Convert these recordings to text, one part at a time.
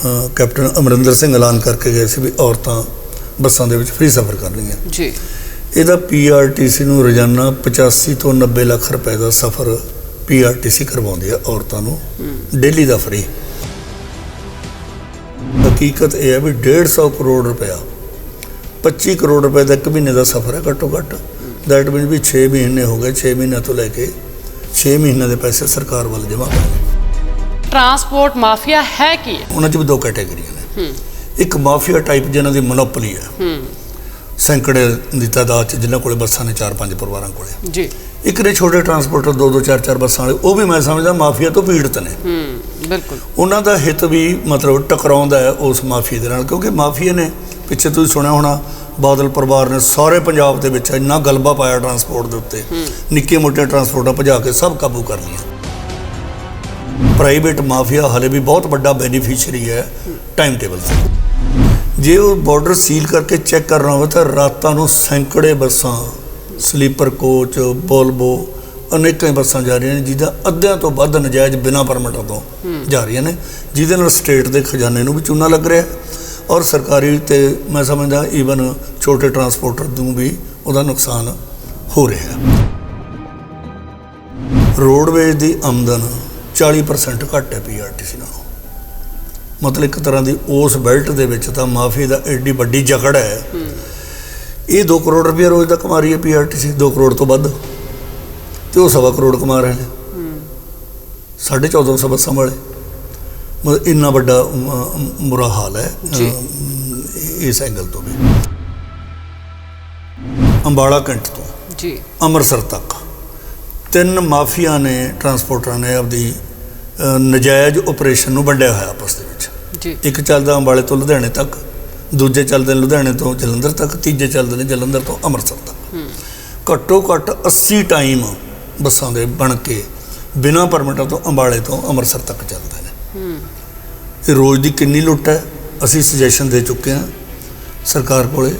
Captain Amarinder Singh ऐलान करके गए सी भी औरतां ਬੱਸਾਂ ਦੇ ਵਿੱਚ फ्री सफ़र करनियां जी। ਇਹਦਾ PRTC ਨੂੰ ਰੋਜ਼ਾਨਾ 85 ਤੋਂ 90 ਲੱਖ ਰੁਪਏ ਦਾ ਸਫ਼ਰ PRTC ਕਰਵਾਉਂਦੀ ਆ ਔਰਤਾਂ ਨੂੰ ਡੇਲੀ ਦਾ ਫ੍ਰੀ। ਹਕੀਕਤ ਇਹ ਹੈ ਵੀ 150 ਕਰੋੜ ਰੁਪਇਆ 25 ਕਰੋੜ ਰੁਪਏ ਦਾ ਇੱਕ ਮਹੀਨੇ ਦਾ ਸਫ਼ਰ ਹੈ ਘੱਟੋ ਘੱਟ। ਦੈਟ ਮੀਨਸ ਵੀ 6 ਮਹੀਨੇ ਹੋ ਗਏ, 6 ਮਹੀਨਿਆਂ ਤੋਂ ਲੈ ਕੇ 6 ਮਹੀਨਿਆਂ ਦੇ ਪੈਸੇ ਸਰਕਾਰ ਵੱਲ ਜਮ੍ਹਾਂ ਕਰਨੇ। ट्रांसपोर्ट माफिया है की ਉਹਨਾਂ 'ਚ ਵੀ ਦੋ ਕੈਟੇਗਰੀਆਂ ਨੇ। ਇੱਕ ਮਾਫੀਆ ਟਾਈਪ ਜਿਨ੍ਹਾਂ ਦੀ ਮੋਨੋਪੋਲੀ ਹੈ, ਸੈਂਕੜੇ ਦੀ ਤਾਦਾਦ 'ਚ ਜਿਨ੍ਹਾਂ ਕੋਲੇ ਬੱਸਾਂ ਨੇ 4-5 ਪਰਿਵਾਰਾਂ ਕੋਲੇ ਜੀ। ਇੱਕ ਨੇ ਛੋਟੇ ਟਰਾਂਸਪੋਰਟਰ 2-2 4-4 ਬੱਸਾਂ ਵਾਲੇ, ਉਹ ਵੀ ਮੈਂ ਸਮਝਦਾ ਮਾਫੀਆ ਤੋਂ ਪੀੜਤ ਨੇ। ਬਿਲਕੁਲ ਉਹਨਾਂ ਦਾ ਹਿੱਤ ਵੀ ਮਤਲਬ ਟਕਰਾਉਂਦਾ ਹੈ ਉਸ ਮਾਫੀਆ ਦੇ ਨਾਲ, ਕਿਉਂਕਿ ਮਾਫੀਆ ਨੇ ਪਿੱਛੇ ਤੁਸੀਂ ਸੁਣਿਆ ਹੋਣਾ ਬਾਦਲ ਪਰਿਵਾਰ ਨੇ ਸਾਰੇ ਪੰਜਾਬ ਦੇ ਵਿੱਚ ਇੰਨਾ ਗਲਬਾ ਪਾਇਆ ਟਰਾਂਸਪੋਰਟ ਦੇ ਉੱਤੇ, ਨਿੱਕੇ ਮੋਟੇ ਟਰਾਂਸਪੋਰਟਾਂ ਭਜਾ ਕੇ ਸਭ ਕਾਬੂ ਕਰ ਲਈਆਂ। ਪ੍ਰਾਈਵੇਟ ਮਾਫੀਆ ਹਾਲੇ ਵੀ ਬਹੁਤ ਵੱਡਾ ਬੈਨੀਫੀਸ਼ਰੀ ਹੈ ਟਾਈਮ ਟੇਬਲ ਤੇ। ਜੇ ਉਹ ਬਾਰਡਰ ਸੀਲ ਕਰਕੇ ਚੈੱਕ ਕਰਨਾ ਹੋਵੇ ਤਾਂ ਰਾਤਾਂ ਨੂੰ ਸੈਂਕੜੇ ਬੱਸਾਂ, ਸਲੀਪਰ ਕੋਚ, ਵੋਲਵੋ, ਅਨੇਕਾਂ ਬੱਸਾਂ ਜਾ ਰਹੀਆਂ ਨੇ, ਜਿਹਦਾ ਅੱਧਿਆਂ ਤੋਂ ਵੱਧ ਨਜਾਇਜ਼ ਬਿਨਾਂ ਪਰਮਿਟਾਂ ਤੋਂ ਜਾ ਰਹੀਆਂ ਨੇ, ਜਿਹਦੇ ਨਾਲ ਸਟੇਟ ਦੇ ਖਜ਼ਾਨੇ ਨੂੰ ਵੀ ਚੂਨਾ ਲੱਗ ਰਿਹਾ ਔਰ ਸਰਕਾਰੀ ਤੇ ਮੈਂ ਸਮਝਦਾ ਈਵਨ ਛੋਟੇ ਟਰਾਂਸਪੋਰਟਰ ਨੂੰ ਵੀ ਉਹਦਾ ਨੁਕਸਾਨ ਹੋ ਰਿਹਾ। ਰੋਡਵੇਜ਼ ਦੀ ਆਮਦਨ 40% ਘੱਟ ਹੈ PRTC ਨਾਲੋਂ। ਮਤਲਬ ਇੱਕ ਤਰ੍ਹਾਂ ਦੀ ਉਸ ਬੈਲਟ ਦੇ ਵਿੱਚ ਤਾਂ ਮਾਫੀਆ ਦਾ ਐਡੀ ਵੱਡੀ ਜਕੜ ਹੈ। ਇਹ 2 ਕਰੋੜ ਰੁਪਇਆ ਰੋਜ਼ ਦਾ ਕਮਾ ਰਹੀ ਹੈ PRTC, 2 ਕਰੋੜ ਤੋਂ ਵੱਧ, ਤੇ ਉਹ 1.25 ਕਰੋੜ ਕਮਾ ਰਹੇ ਨੇ 1450 ਬੱਸਾਂ ਵਾਲੇ। ਮਤਲਬ ਇੰਨਾ ਵੱਡਾ ਬੁਰਾ ਹਾਲ ਹੈ ਇਸ ਐਂਗਲ ਤੋਂ ਵੀ। ਅੰਬਾਲਾ ਕੈਂਟ ਤੋਂ ਜੀ ਅੰਮ੍ਰਿਤਸਰ ਤੱਕ 3 ਮਾਫੀਆ ਨੇ, ਟਰਾਂਸਪੋਰਟਰਾਂ ਨੇ ਆਪਦੀ ਨਜਾਇਜ਼ ਆਪਰੇਸ਼ਨ ਨੂੰ ਵੰਡਿਆ ਹੋਇਆ ਆਪਸ ਦੇ ਵਿੱਚ ਜੀ। ਇੱਕ ਚੱਲਦਾ ਅੰਬਾਲੇ ਤੋਂ ਲੁਧਿਆਣੇ ਤੱਕ, ਦੂਜੇ ਚੱਲਦੇ ਨੇ ਲੁਧਿਆਣੇ ਤੋਂ ਜਲੰਧਰ ਤੱਕ, ਤੀਜੇ ਚੱਲਦੇ ਨੇ ਜਲੰਧਰ ਤੋਂ ਅੰਮ੍ਰਿਤਸਰ ਤੱਕ। ਘੱਟੋ ਘੱਟ 80 ਟਾਈਮ ਬੱਸਾਂ ਦੇ ਬਣ ਕੇ ਬਿਨਾਂ ਪਰਮਿਟਾਂ ਤੋਂ ਅੰਬਾਲੇ ਤੋਂ ਅੰਮ੍ਰਿਤਸਰ ਤੱਕ ਚੱਲਦੇ ਨੇ। ਇਹ ਰੋਜ਼ ਦੀ ਕਿੰਨੀ ਲੁੱਟ ਹੈ। ਅਸੀਂ ਸੁਜੈਸ਼ਨ ਦੇ ਚੁੱਕੇ ਹਾਂ ਸਰਕਾਰ ਕੋਲੇ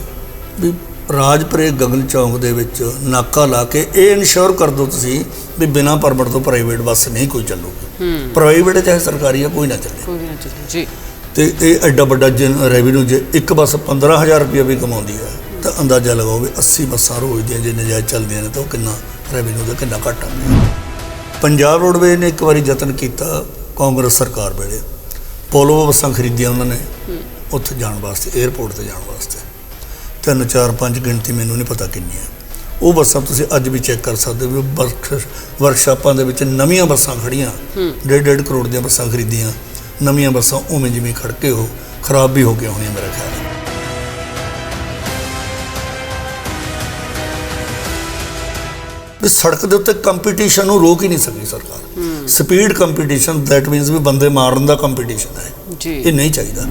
ਵੀ ਰਾਜਪੁਰੇ ਗਗਨ ਚੌਂਕ ਦੇ ਵਿੱਚ ਨਾਕਾ ਲਾ ਕੇ ਇਹ ਇਨਸ਼ੋਰ ਕਰ ਦਿਓ ਤੁਸੀਂ ਵੀ ਬਿਨਾਂ ਪਰਮਿਟ ਤੋਂ ਪ੍ਰਾਈਵੇਟ ਬੱਸ ਨਹੀਂ ਕੋਈ ਚੱਲੂਗੀ। ਪ੍ਰਾਈਵੇਟ ਚਾਹੇ ਸਰਕਾਰੀ ਆ, ਕੋਈ ਨਾ ਚੱਲੇ ਜੀ। ਤੇ ਇਹ ਐਡਾ ਵੱਡਾ ਰੈਵਨਿਊ ਜੇ ਇੱਕ ਬੱਸ 15,000 ਰੁਪਇਆ ਵੀ ਕਮਾਉਂਦੀ ਹੈ ਤਾਂ ਅੰਦਾਜ਼ਾ ਲਗਾਓ ਵੀ 80 ਬੱਸਾਂ ਰੋਜ਼ ਦੀਆਂ ਜੇ ਨਜਾਇਜ਼ ਚੱਲਦੀਆਂ ਨੇ ਤਾਂ ਉਹ ਕਿੰਨਾ ਰੈਵਨਿਊ ਦਾ ਕਿੰਨਾ ਘੱਟ ਆਉਂਦਾ। ਪੰਜਾਬ ਰੋਡਵੇਜ਼ ਨੇ ਇੱਕ ਵਾਰੀ ਯਤਨ ਕੀਤਾ ਕਾਂਗਰਸ ਸਰਕਾਰ ਵੇਲੇ, ਪੋਲੋ ਬੱਸਾਂ ਖਰੀਦੀਆਂ ਉਹਨਾਂ ਨੇ ਉੱਥੇ ਜਾਣ ਵਾਸਤੇ, ਏਅਰਪੋਰਟ 'ਤੇ ਜਾਣ ਵਾਸਤੇ। 3, 4, 5 ਗਿਣਤੀ ਮੈਨੂੰ ਨਹੀਂ ਪਤਾ ਕਿੰਨੀ ਹੈ। ਉਹ ਬੱਸਾਂ ਤੁਸੀਂ ਅੱਜ ਵੀ ਚੈੱਕ ਕਰ ਸਕਦੇ ਹੋ ਵੀ ਵਰਕਸ਼ਾਪਾਂ ਦੇ ਵਿੱਚ ਨਵੀਆਂ ਬੱਸਾਂ ਖੜੀਆਂ, 1.5 ਕਰੋੜ ਦੀਆਂ ਬੱਸਾਂ ਖਰੀਦੀਆਂ, ਨਵੀਆਂ ਬੱਸਾਂ ਉਵੇਂ ਜਿਵੇਂ ਖੜ੍ਹ ਕੇ ਉਹ ਖਰਾਬ ਵੀ ਹੋ ਗਈਆਂ ਹੋਣੀਆਂ ਮੇਰਾ ਖਿਆਲ ਹੈ। ਵੀ ਸੜਕ ਦੇ ਉੱਤੇ ਕੰਪੀਟੀਸ਼ਨ ਨੂੰ ਰੋਕ ਹੀ ਨਹੀਂ ਸਕਦੀ ਸਰਕਾਰ। ਸਪੀਡ ਕੰਪੀਟੀਸ਼ਨ, ਦੈਟ ਮੀਨਸ ਵੀ ਬੰਦੇ ਮਾਰਨ ਦਾ ਕੰਪੀਟੀਸ਼ਨ ਹੈ ਜੀ, ਇਹ ਨਹੀਂ ਚਾਹੀਦਾ।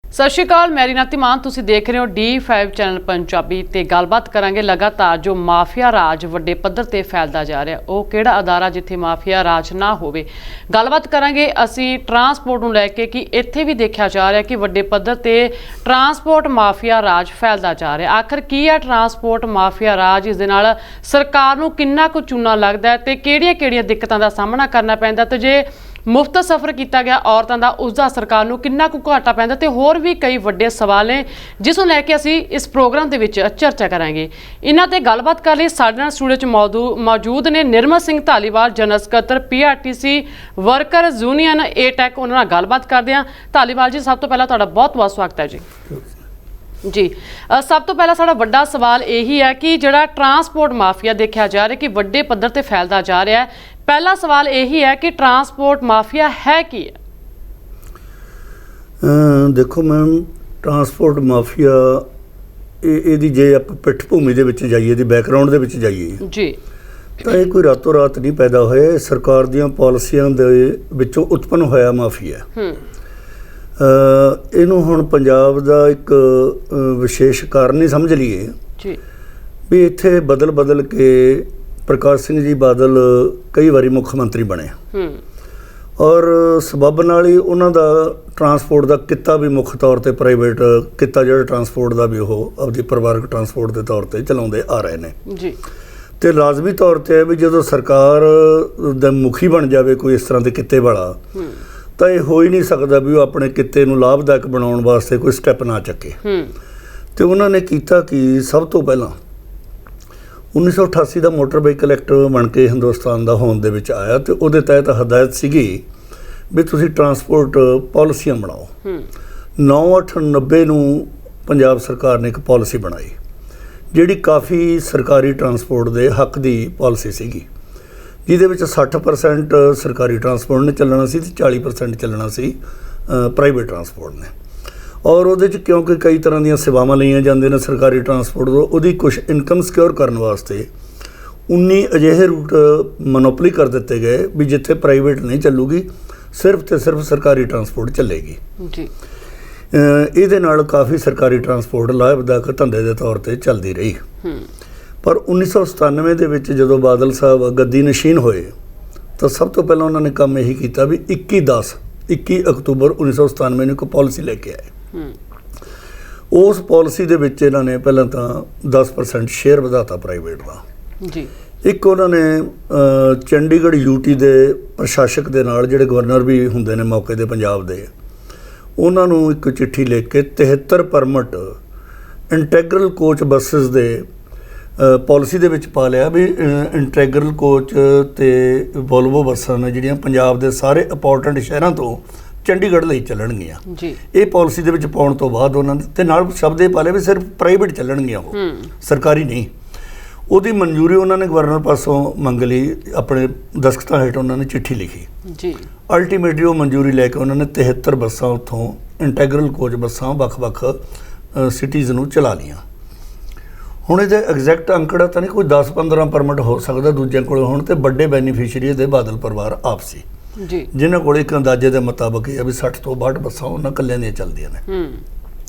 ਸਤਿ ਸ਼੍ਰੀ ਅਕਾਲ, ਮੈਂ ਰੀਨਾ ਧੀਮਾਨ, ਤੁਸੀਂ ਦੇਖ ਰਹੇ ਹੋ D5 ਚੈਨਲ ਪੰਜਾਬੀ ਤੇ ਗੱਲਬਾਤ ਕਰਾਂਗੇ ਲਗਾਤਾਰ ਜੋ ਮਾਫੀਆ ਰਾਜ ਵੱਡੇ ਪੱਧਰ ਤੇ ਫੈਲਦਾ ਜਾ ਰਿਹਾ, ਉਹ ਕਿਹੜਾ ਅਦਾਰਾ ਜਿੱਥੇ ਮਾਫੀਆ ਰਾਜ ਨਾ ਹੋਵੇ। ਗੱਲਬਾਤ ਕਰਾਂਗੇ ਅਸੀਂ ਟਰਾਂਸਪੋਰਟ ਨੂੰ ਲੈ ਕੇ ਕਿ ਇੱਥੇ ਵੀ ਦੇਖਿਆ ਜਾ ਰਿਹਾ ਕਿ ਵੱਡੇ ਪੱਧਰ ਤੇ ਟਰਾਂਸਪੋਰਟ ਮਾਫੀਆ ਰਾਜ ਫੈਲਦਾ ਜਾ ਰਿਹਾ। ਆਖਰ ਕੀ ਹੈ ਟਰਾਂਸਪੋਰਟ ਮਾਫੀਆ ਰਾਜ, ਇਸ ਦੇ ਨਾਲ ਸਰਕਾਰ ਨੂੰ ਕਿੰਨਾ ਕੁ ਚੂਨਾ ਲੱਗਦਾ ਤੇ ਕਿਹੜੀਆਂ-ਕਿਹੜੀਆਂ ਦਿੱਕਤਾਂ ਦਾ ਸਾਹਮਣਾ ਕਰਨਾ ਪੈਂਦਾ, ਤੇ ਜੇ ਮੁਫਤ ਸਫ਼ਰ ਕੀਤਾ ਗਿਆ ਔਰਤਾਂ ਦਾ ਉਸਦਾ ਸਰਕਾਰ ਨੂੰ ਕਿੰਨਾ ਕੁ ਘਾਟਾ ਪੈਂਦਾ, ਤੇ ਹੋਰ ਵੀ ਕਈ ਵੱਡੇ ਸਵਾਲ ਨੇ ਜਿਸ ਨੂੰ ਲੈ ਕੇ ਅਸੀਂ ਇਸ ਪ੍ਰੋਗਰਾਮ ਦੇ ਵਿੱਚ ਚਰਚਾ ਕਰਾਂਗੇ। ਇਹਨਾਂ ਤੇ ਗੱਲਬਾਤ ਕਰਨ ਲਈ ਸਾਡੇ ਨਾਲ ਸਟੂਡੀਓ 'ਚ ਮੌਜੂਦ ਨੇ ਨਿਰਮਲ ਸਿੰਘ ਧਾਲੀਵਾਲ, ਜਨਰਲ ਸਕੱਤਰ PRTC ਵਰਕਰਜ਼ ਯੂਨੀਅਨ ATEC। ਉਹਨਾਂ ਨਾਲ ਗੱਲਬਾਤ ਕਰਦੇ ਹਾਂ। ਧਾਲੀਵਾਲ ਜੀ, ਸਭ ਤੋਂ ਪਹਿਲਾਂ ਤੁਹਾਡਾ ਬਹੁਤ-ਬਹੁਤ ਸਵਾਗਤ ਹੈ ਜੀ। ਜੀ, ਸਭ ਤੋਂ ਪਹਿਲਾਂ ਸਾਡਾ ਵੱਡਾ ਸਵਾਲ ਇਹੀ ਹੈ ਕਿ ਜਿਹੜਾ ਟਰਾਂਸਪੋਰਟ ਮਾਫੀਆ ਦੇਖਿਆ ਜਾ ਰਿਹਾ ਕਿ ਵੱਡੇ ਪੱਧਰ ਤੇ ਫੈਲਦਾ ਜਾ ਰਿਹਾ ਹੈ, ਪਹਿਲਾ ਸਵਾਲ ਇਹੀ ਹੈ ਕਿ ਟਰਾਂਸਪੋਰਟ ਮਾਫੀਆ ਹੈ ਕੀ ਹੈ? ਦੇਖੋ ਮੈਮ, ਟਰਾਂਸਪੋਰਟ ਮਾਫੀਆ ਇਹਦੀ ਜੇ ਆਪਾਂ ਪਿੱਠ ਭੂਮੀ ਦੇ ਵਿੱਚ ਜਾਈਏ, ਇਹਦੀ ਬੈਕਗਰਾਊਂਡ ਦੇ ਵਿੱਚ ਜਾਈਏ ਜੀ, ਤਾਂ ਇਹ ਕੋਈ ਰਾਤੋਂ ਰਾਤ ਨਹੀਂ ਪੈਦਾ ਹੋਇਆ। ਸਰਕਾਰ ਦੀਆਂ ਪਾਲਿਸੀਆਂ ਦੇ ਵਿੱਚੋਂ ਉਤਪੰਨ ਹੋਇਆ ਮਾਫੀਆ। ਇਹਨੂੰ ਹੁਣ ਪੰਜਾਬ ਦਾ ਇੱਕ ਵਿਸ਼ੇਸ਼ ਕਾਰਨ ਹੀ ਸਮਝ ਲਈਏ ਜੀ ਵੀ ਇੱਥੇ ਬਦਲ ਕੇ ਪ੍ਰਕਾਸ਼ ਸਿੰਘ ਜੀ ਬਾਦਲ ਕਈ ਵਾਰੀ ਮੁੱਖ ਮੰਤਰੀ ਬਣੇ ਔਰ ਸਬੱਬ ਨਾਲ ਹੀ ਉਹਨਾਂ ਦਾ ਟਰਾਂਸਪੋਰਟ ਦਾ ਕਿੱਤਾ ਵੀ ਮੁੱਖ ਤੌਰ 'ਤੇ ਪ੍ਰਾਈਵੇਟ ਕਿੱਤਾ ਜਿਹੜਾ ਟਰਾਂਸਪੋਰਟ ਦਾ ਵੀ ਉਹ ਆਪਦੀ ਪਰਿਵਾਰਕ ਟਰਾਂਸਪੋਰਟ ਦੇ ਤੌਰ 'ਤੇ ਚਲਾਉਂਦੇ ਆ ਰਹੇ ਨੇ ਜੀ। ਤੇ ਲਾਜ਼ਮੀ ਤੌਰ ਤੇ ਹੈ ਵੀ ਜਦੋਂ ਸਰਕਾਰ ਦਾ ਮੁਖੀ ਬਣ ਜਾਵੇ ਕੋਈ ਇਸ ਤਰ੍ਹਾਂ ਦੇ ਕਿੱਤੇ ਵਾਲਾ, ਤਾਂ ਇਹ ਹੋ ਹੀ ਨਹੀਂ ਸਕਦਾ ਵੀ ਉਹ ਆਪਣੇ ਕਿੱਤੇ ਨੂੰ ਲਾਭਦਾਇਕ ਬਣਾਉਣ ਵਾਸਤੇ ਕੋਈ ਸਟੈਪ ਨਾ ਚੱਕੇ। ਤੇ ਉਹਨਾਂ ਨੇ ਕੀਤਾ ਕਿ ਸਭ ਤੋਂ ਪਹਿਲਾਂ 1988 ਦਾ ਮੋਟਰ ਵਹੀਕਲ ਐਕਟ ਬਣ ਕੇ ਹਿੰਦੁਸਤਾਨ ਦਾ ਹੋਂਦ ਦੇ ਵਿੱਚ ਆਇਆ, ਤੇ ਉਹਦੇ ਤਹਿਤ ਹਦਾਇਤ ਸੀਗੀ ਵੀ ਤੁਸੀਂ ਟਰਾਂਸਪੋਰਟ ਪਾਲਿਸੀਆਂ ਬਣਾਓ। 9/8/90 ਨੂੰ ਪੰਜਾਬ ਸਰਕਾਰ ਨੇ ਇੱਕ ਪਾਲਿਸੀ ਬਣਾਈ ਜਿਹੜੀ ਕਾਫੀ ਸਰਕਾਰੀ ਟਰਾਂਸਪੋਰਟ ਦੇ ਹੱਕ ਦੀ ਪਾਲਿਸੀ ਸੀਗੀ, ਜਿਹਦੇ ਵਿੱਚ 60% ਸਰਕਾਰੀ ਟਰਾਂਸਪੋਰਟ ਨੇ ਚੱਲਣਾ ਸੀ ਤੇ 40% ਚੱਲਣਾ ਸੀ ਪ੍ਰਾਈਵੇਟ ਟਰਾਂਸਪੋਰਟ ਨੇ। ਔਰ ਉਹਦੇ 'ਚ ਕਿਉਂਕਿ ਕਈ ਤਰ੍ਹਾਂ ਦੀਆਂ ਸੇਵਾਵਾਂ ਲਈਆਂ ਜਾਂਦੀਆਂ ਨੇ ਸਰਕਾਰੀ ਟਰਾਂਸਪੋਰਟ ਤੋਂ, ਉਹਦੀ ਕੁਛ ਇਨਕਮ ਸਿਕਿਉਰ ਕਰਨ ਵਾਸਤੇ 19 ਅਜਿਹੇ ਰੂਟ ਮੋਨੋਪਲੀ ਕਰ ਦਿੱਤੇ ਗਏ ਵੀ ਜਿੱਥੇ ਪ੍ਰਾਈਵੇਟ ਨਹੀਂ ਚੱਲੂਗੀ, ਸਿਰਫ ਤੇ ਸਿਰਫ ਸਰਕਾਰੀ ਟਰਾਂਸਪੋਰਟ ਚੱਲੇਗੀ ਜੀ। ਇਹਦੇ ਨਾਲ ਕਾਫੀ ਸਰਕਾਰੀ ਟਰਾਂਸਪੋਰਟ ਲਾਭਦਾਇਕ ਧੰਦੇ ਦੇ ਤੌਰ ਤੇ ਚੱਲਦੀ ਰਹੀ। ਪਰ 1997 ਦੇ ਵਿੱਚ ਜਦੋਂ ਬਾਦਲ ਸਾਹਿਬ ਗੱਦੀ ਨਸ਼ੀਨ ਹੋਏ ਤਾਂ ਸਭ ਤੋਂ ਪਹਿਲਾਂ ਉਹਨਾਂ ਨੇ ਕੰਮ ਇਹੀ ਕੀਤਾ ਵੀ 21 ਅਕਤੂਬਰ 1997 ਨੂੰ ਇੱਕ ਪਾਲਿਸੀ ਲੈ ਕੇ ਆਏ। ਉਸ ਪਾਲਿਸੀ ਦੇ ਵਿੱਚ ਇਹਨਾਂ ਨੇ ਪਹਿਲਾਂ ਤਾਂ 10% ਸ਼ੇਅਰ ਵਧਾਤਾ ਪ੍ਰਾਈਵੇਟ ਦਾ ਜੀ। ਇੱਕ ਉਹਨਾਂ ਨੇ ਚੰਡੀਗੜ੍ਹ ਯੂਟੀ ਦੇ ਪ੍ਰਸ਼ਾਸਕ ਦੇ ਨਾਲ, ਜਿਹੜੇ ਗਵਰਨਰ ਵੀ ਹੁੰਦੇ ਨੇ ਮੌਕੇ ਦੇ ਪੰਜਾਬ ਦੇ, ਉਹਨਾਂ ਨੂੰ ਇੱਕ ਚਿੱਠੀ ਲਿਖ ਕੇ 73 ਪਰਮਿਟ ਇੰਟੈਗਰਲ ਕੋਚ ਬੱਸਿਸ ਦੇ ਪਾਲਿਸੀ ਦੇ ਵਿੱਚ ਪਾ ਲਿਆ ਵੀ ਇੰਟੈਗਰਲ ਕੋਚ ਤੇ ਵੋਲਵੋ ਬੱਸਾਂ ਨੇ ਜਿਹੜੀਆਂ ਪੰਜਾਬ ਦੇ ਸਾਰੇ ਇੰਪੋਰਟੈਂਟ ਸ਼ਹਿਰਾਂ ਤੋਂ ਚੰਡੀਗੜ੍ਹ ਲਈ ਚੱਲਣਗੀਆਂ ਜੀ। ਇਹ ਪਾਲਿਸੀ ਦੇ ਵਿੱਚ ਪਾਉਣ ਤੋਂ ਬਾਅਦ ਉਹਨਾਂ ਨੇ ਤੇ ਨਾਲ ਸ਼ਬਦ ਇਹ ਪਾ ਲਿਆ ਵੀ ਸਿਰਫ ਪ੍ਰਾਈਵੇਟ ਚੱਲਣਗੀਆਂ, ਉਹ ਸਰਕਾਰੀ ਨਹੀਂ। ਉਹਦੀ ਮਨਜ਼ੂਰੀ ਉਹਨਾਂ ਨੇ ਗਵਰਨਰ ਪਾਸੋਂ ਮੰਗ ਲਈ, ਆਪਣੇ ਦਸਖਤਾਂ ਹੇਠ ਉਹਨਾਂ ਨੇ ਚਿੱਠੀ ਲਿਖੀ ਜੀ। ਅਲਟੀਮੇਟਲੀ ਉਹ ਮਨਜ਼ੂਰੀ ਲੈ ਕੇ ਉਹਨਾਂ ਨੇ 73 ਬੱਸਾਂ ਉੱਥੋਂ ਇੰਟੈਗਰਲ ਕੋਚ ਬੱਸਾਂ ਵੱਖ-ਵੱਖ ਸਿਟੀਜ਼ ਨੂੰ ਚਲਾ ਲਈਆਂ। ਹੁਣ ਇਹਦੇ ਐਗਜ਼ੈਕਟ ਅੰਕੜਾ ਤਾਂ ਨਹੀਂ, ਕੋਈ 10-15 ਪਰਮਿਟ ਹੋ ਸਕਦਾ ਦੂਜਿਆਂ ਕੋਲ ਹੋਣ, ਤੇ ਵੱਡੇ ਬੈਨੀਫੀਸ਼ੀਅਰੀ ਇਹਦੇ ਬਾਦਲ ਪਰਿਵਾਰ ਆਪ ਸੀ ਜੀ, ਜਿਨ੍ਹਾਂ ਕੋਲ ਇੱਕ ਅੰਦਾਜ਼ੇ ਦੇ ਮੁਤਾਬਕ ਇਹ ਆ ਵੀ 60 ਤੋਂ 62 ਬੱਸਾਂ ਉਹਨਾਂ ਇਕੱਲਿਆਂ ਦੀਆਂ ਚੱਲਦੀਆਂ ਨੇ।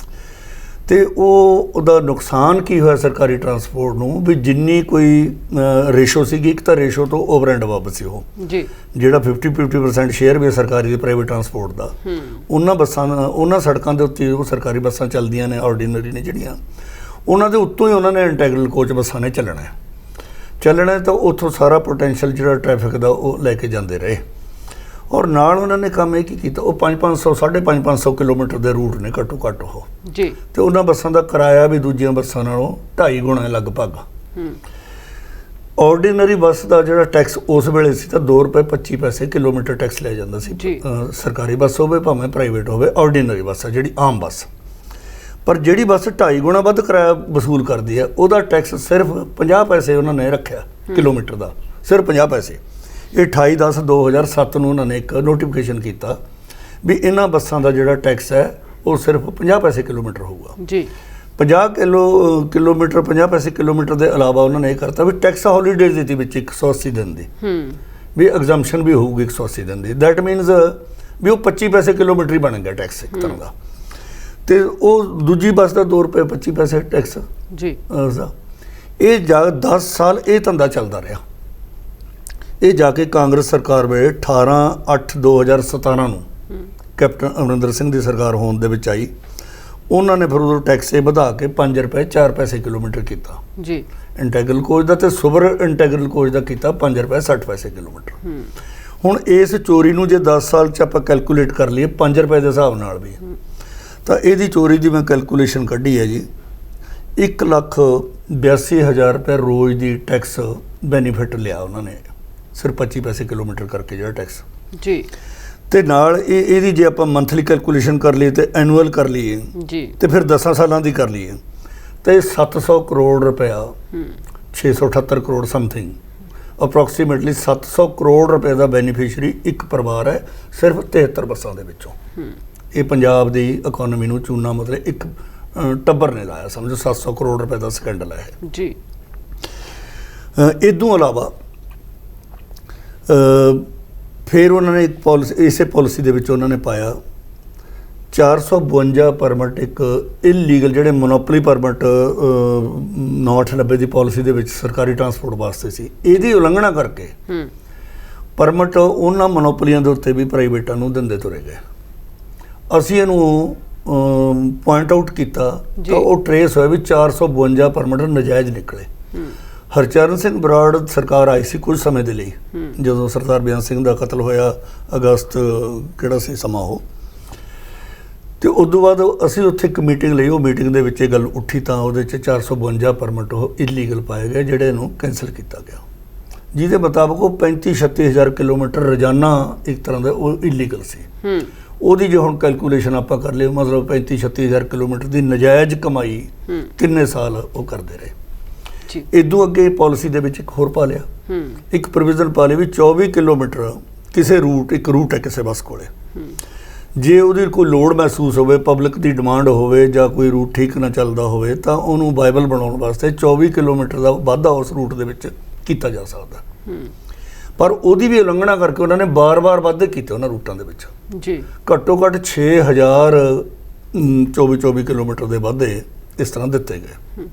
ਤੇ ਉਹਦਾ ਨੁਕਸਾਨ ਕੀ ਹੋਇਆ ਸਰਕਾਰੀ ਟਰਾਂਸਪੋਰਟ ਨੂੰ ਵੀ ਜਿੰਨੀ ਕੋਈ ਰੇਸ਼ੋ ਸੀਗੀ, ਇੱਕ ਤਾਂ ਰੇਸ਼ੋ ਤੋਂ ਓਵਰ ਐਂਡ ਅਬਵ ਸੀ ਉਹ ਜੀ, ਜਿਹੜਾ 50% ਸ਼ੇਅਰ ਵੀ ਸਰਕਾਰੀ ਦੇ ਪ੍ਰਾਈਵੇਟ ਟਰਾਂਸਪੋਰਟ ਦਾ। ਉਹਨਾਂ ਬੱਸਾਂ ਉਹਨਾਂ ਸੜਕਾਂ ਦੇ ਉੱਤੇ ਉਹ ਸਰਕਾਰੀ ਬੱਸਾਂ ਚੱਲਦੀਆਂ ਨੇ ਆਰਡੀਨਰੀ ਨੇ ਜਿਹੜੀਆਂ, ਉਹਨਾਂ ਦੇ ਉੱਤੋਂ ਹੀ ਉਹਨਾਂ ਨੇ ਇੰਟੈਗਰਲ ਕੋਚ ਬੱਸਾਂ ਨੇ ਚੱਲਣਾ ਤਾਂ ਉੱਥੋਂ ਸਾਰਾ ਪੋਟੈਂਸ਼ੀਅਲ ਜਿਹੜਾ ਟ੍ਰੈਫਿਕ ਦਾ ਉਹ ਲੈ ਕੇ ਜਾਂਦੇ ਰਹੇ। ਔਰ ਨਾਲ ਉਹਨਾਂ ਨੇ ਕੰਮ ਇਹ ਕੀ ਕੀਤਾ, ਉਹ 500 ਕਿਲੋਮੀਟਰ ਦੇ ਰੂਟ ਨੇ ਘੱਟੋ ਘੱਟ ਉਹ ਜੀ, ਤੇ ਉਹਨਾਂ ਬੱਸਾਂ ਦਾ ਕਿਰਾਇਆ ਵੀ ਦੂਜੀਆਂ ਬੱਸਾਂ ਨਾਲੋਂ 2.5 ਗੁਣਾ ਲਗਭਗ। ਆਰਡੀਨਰੀ ਬੱਸ ਦਾ ਜਿਹੜਾ ਟੈਕਸ ਉਸ ਵੇਲੇ ਸੀ ਤਾਂ ₹2.25 ਕਿਲੋਮੀਟਰ ਟੈਕਸ ਲਿਆ ਜਾਂਦਾ ਸੀ, ਸਰਕਾਰੀ ਬੱਸ ਹੋਵੇ ਭਾਵੇਂ ਪ੍ਰਾਈਵੇਟ ਹੋਵੇ। ਆਰਡੀਨਰੀ ਬੱਸ ਆ ਜਿਹੜੀ ਆਮ ਬੱਸ, ਪਰ ਜਿਹੜੀ ਬੱਸ 2.5 ਗੁਣਾ ਵੱਧ ਕਿਰਾਇਆ ਵਸੂਲ ਕਰਦੀ ਹੈ ਉਹਦਾ ਟੈਕਸ ਸਿਰਫ 50 ਪੈਸੇ ਉਹਨਾਂ ਨੇ ਰੱਖਿਆ ਕਿਲੋਮੀਟਰ ਦਾ, ਸਿਰਫ 50 ਪੈਸੇ। ਇਹ 28/10/2007 ਨੂੰ ਉਹਨਾਂ ਨੇ ਇੱਕ ਨੋਟੀਫਿਕੇਸ਼ਨ ਕੀਤਾ ਵੀ ਇਹਨਾਂ ਬੱਸਾਂ ਦਾ ਜਿਹੜਾ ਟੈਕਸ ਹੈ ਉਹ ਸਿਰਫ 50 ਪੈਸੇ ਕਿਲੋਮੀਟਰ ਹੋਊਗਾ ਜੀ। 50 ਕਿਲੋਮੀਟਰ 50 ਪੈਸੇ ਕਿਲੋਮੀਟਰ ਦੇ ਇਲਾਵਾ ਉਹਨਾਂ ਨੇ ਇਹ ਕਰਤਾ ਵੀ ਟੈਕਸ ਹੌਲੀਡੇ ਦਿੱਤੀ ਵਿੱਚ 180 ਦਿਨ ਦੀ, ਵੀ ਐਗਜ਼ੰਪਸ਼ਨ ਵੀ ਹੋਊਗੀ 180 ਦਿਨ ਦੀ। ਦੈਟ ਮੀਨਸ ਵੀ ਉਹ 25 ਪੈਸੇ ਕਿਲੋਮੀਟਰ ਹੀ ਬਣ ਗਿਆ ਟੈਕਸ ਇੱਕ ਤਰ੍ਹਾਂ ਦਾ। ਤੇ ਉਹ ਦੂਜੀ ਬੱਸ ਦਾ ₹2.25 ਟੈਕਸ ਜੀ। ਇਹ 10 ਸਾਲ ਇਹ ਧੰਦਾ ਚੱਲਦਾ ਰਿਹਾ। ਇਹ ਜਾ ਕੇ ਕਾਂਗਰਸ ਸਰਕਾਰ ਵੇਲੇ 18/8/2017 ਨੂੰ ਕੈਪਟਨ ਅਮਰਿੰਦਰ ਸਿੰਘ ਦੀ ਸਰਕਾਰ ਹੋਣ ਦੇ ਵਿੱਚ ਆਈ। ਉਹਨਾਂ ਨੇ ਫਿਰ ਉਦੋਂ ਟੈਕਸ ਇਹ ਵਧਾ ਕੇ ₹5.04 ਕਿਲੋਮੀਟਰ ਕੀਤਾ ਜੀ ਇੰਟੈਗਰਲ ਕੋਚ ਦਾ, ਤੇ ਸੁਪਰ ਇੰਟੈਗਰਲ ਕੋਚ ਦਾ ਕੀਤਾ ₹5.60 ਕਿਲੋਮੀਟਰ। ਹੁਣ ਇਸ ਚੋਰੀ ਨੂੰ ਜੇ 10 ਸਾਲ 'ਚ ਆਪਾਂ ਕੈਲਕੂਲੇਟ ਕਰ ਲਈਏ ₹5 ਦੇ ਹਿਸਾਬ ਨਾਲ ਵੀ, ਤਾਂ ਇਹਦੀ ਚੋਰੀ ਦੀ ਮੈਂ ਕੈਲਕੂਲੇਸ਼ਨ ਕੱਢੀ ਹੈ ਜੀ, ₹1,82,000 ਰੋਜ਼ ਦੀ ਟੈਕਸ ਬੈਨੀਫਿਟ ਲਿਆ ਉਹਨਾਂ ਨੇ, ਸਿਰਫ 25 ਪੈਸੇ ਕਿਲੋਮੀਟਰ ਕਰਕੇ ਜਿਹੜਾ ਟੈਕਸ ਜੀ। ਤੇ ਨਾਲ ਇਹਦੀ ਜੇ ਆਪਾਂ ਮੰਥਲੀ ਕੈਲਕੂਲੇਸ਼ਨ ਕਰ ਲਈਏ ਤੇ ਐਨੂਅਲ ਕਰ ਲਈਏ ਜੀ, ਤੇ ਫਿਰ 10 ਸਾਲਾਂ ਦੀ ਕਰ ਲਈਏ ਤੇ 700 ਕਰੋੜ ਰੁਪਇਆ, 678 ਕਰੋੜ ਸਮਥਿੰਗ, ਅਪਰੋਕਸੀਮੇਟਲੀ 700 ਕਰੋੜ ਰੁਪਏ ਦਾ ਬੈਨੀਫੀਸ਼ਰੀ ਇੱਕ ਪਰਿਵਾਰ ਹੈ ਸਿਰਫ 73 ਬੱਸਾਂ ਦੇ ਵਿੱਚੋਂ। ਇਹ ਪੰਜਾਬ ਦੀ ਇਕੋਨਮੀ ਨੂੰ ਚੂਨਾ ਮਤਲਬ ਇੱਕ ਟੱਬਰ ਨੇ ਲਾਇਆ, ਸਮਝੋ 700 ਕਰੋੜ ਰੁਪਏ ਦਾ ਸਕੈਂਡਲ ਹੈ ਜੀ। ਇਦੋਂ ਇਲਾਵਾ ਫਿਰ ਉਹਨਾਂ ਨੇ ਇੱਕ ਪਾਲਿਸੀ, ਇਸੇ ਪਾਲਿਸੀ ਦੇ ਵਿੱਚ ਉਹਨਾਂ ਨੇ ਪਾਇਆ 452 ਪਰਮਿਟ, ਇੱਕ ਇਲੀਗਲ ਜਿਹੜੇ ਮੋਨੋਪਲੀ ਪਰਮਿਟ 9/8/90 ਦੀ ਪਾਲਿਸੀ ਦੇ ਵਿੱਚ ਸਰਕਾਰੀ ਟਰਾਂਸਪੋਰਟ ਵਾਸਤੇ ਸੀ, ਇਹਦੀ ਉਲੰਘਣਾ ਕਰਕੇ ਪਰਮਿਟ ਉਹਨਾਂ ਮੋਨੋਪਲੀਆਂ ਦੇ ਉੱਤੇ ਵੀ ਪ੍ਰਾਈਵੇਟਾਂ ਨੂੰ ਦਿੰਦੇ ਤੁਰੇ ਗਏ। ਅਸੀਂ ਇਹਨੂੰ ਪੁਆਇੰਟ ਆਊਟ ਕੀਤਾ ਤਾਂ ਉਹ ਟਰੇਸ ਹੋਇਆ ਵੀ 452 ਪਰਮਿਟ ਨਜਾਇਜ਼ ਨਿਕਲੇ। ਹਰਚਰਨ ਸਿੰਘ ਬਰਾੜ ਸਰਕਾਰ ਆਈ ਸੀ ਕੁਝ ਸਮੇਂ ਦੇ ਲਈ, ਜਦੋਂ ਸਰਦਾਰ ਬੇਅੰਤ ਸਿੰਘ ਦਾ ਕਤਲ ਹੋਇਆ, ਅਗਸਤ ਕਿਹੜਾ ਸੀ ਸਮਾਂ ਉਹ, ਤੇ ਉਸ ਤੋਂ ਬਾਅਦ ਅਸੀਂ ਉੱਥੇ ਇੱਕ ਮੀਟਿੰਗ ਲਈ। ਉਹ ਮੀਟਿੰਗ ਦੇ ਵਿੱਚ ਇਹ ਗੱਲ ਉੱਠੀ ਤਾਂ ਉਹਦੇ 'ਚ 452 ਪਰਮਿਟ ਉਹ ਇਲੀਗਲ ਪਾਏ ਗਏ, ਜਿਹੜੇ ਨੂੰ ਕੈਂਸਲ ਕੀਤਾ ਗਿਆ, ਜਿਹਦੇ ਮੁਤਾਬਕ ਉਹ 35-36 ਹਜ਼ਾਰ ਕਿਲੋਮੀਟਰ ਰੋਜ਼ਾਨਾ ਇੱਕ ਤਰ੍ਹਾਂ ਦਾ ਉਹ ਇਲੀਗਲ ਸੀ। ਉਹਦੀ ਜੇ ਹੁਣ ਕੈਲਕੂਲੇਸ਼ਨ ਆਪਾਂ ਕਰ ਲਈਏ, ਮਤਲਬ 35-36 ਹਜ਼ਾਰ ਕਿਲੋਮੀਟਰ ਦੀ ਨਜਾਇਜ਼ ਕਮਾਈ ਕਿੰਨੇ ਸਾਲ ਉਹ ਕਰਦੇ ਰਹੇ। ਇਦੋਂ ਅੱਗੇ ਪਾਲਿਸੀ ਦੇ ਵਿੱਚ ਇੱਕ ਹੋਰ ਪਾ ਲਿਆ, ਇੱਕ ਪ੍ਰੋਵੀਜ਼ਨ ਪਾ ਲਿਆ ਵੀ 24 ਕਿਲੋਮੀਟਰ ਕਿਸੇ ਰੂਟ, ਇੱਕ ਰੂਟ ਹੈ ਕਿਸੇ ਬੱਸ ਕੋਲੇ, ਜੇ ਉਹਦੀ ਕੋਈ ਲੋੜ ਮਹਿਸੂਸ ਹੋਵੇ, ਪਬਲਿਕ ਦੀ ਡਿਮਾਂਡ ਹੋਵੇ ਜਾਂ ਕੋਈ ਰੂਟ ਠੀਕ ਨਾ ਚੱਲਦਾ ਹੋਵੇ, ਤਾਂ ਉਹਨੂੰ ਵਾਇਬਲ ਬਣਾਉਣ ਵਾਸਤੇ 24 ਕਿਲੋਮੀਟਰ ਦਾ ਵਾਧਾ ਉਸ ਰੂਟ ਦੇ ਵਿੱਚ ਕੀਤਾ ਜਾ ਸਕਦਾ। ਪਰ ਉਹਦੀ ਵੀ ਉਲੰਘਣਾ ਕਰਕੇ ਉਹਨਾਂ ਨੇ ਬਾਰ-ਬਾਰ ਵਾਧੇ ਕੀਤੇ ਉਹਨਾਂ ਰੂਟਾਂ ਦੇ ਵਿੱਚ ਜੀ। ਘੱਟੋ ਘੱਟ 6000 24 ਕਿਲੋਮੀਟਰ ਦੇ ਵਾਧੇ ਇਸ ਤਰ੍ਹਾਂ ਦਿੱਤੇ ਗਏ।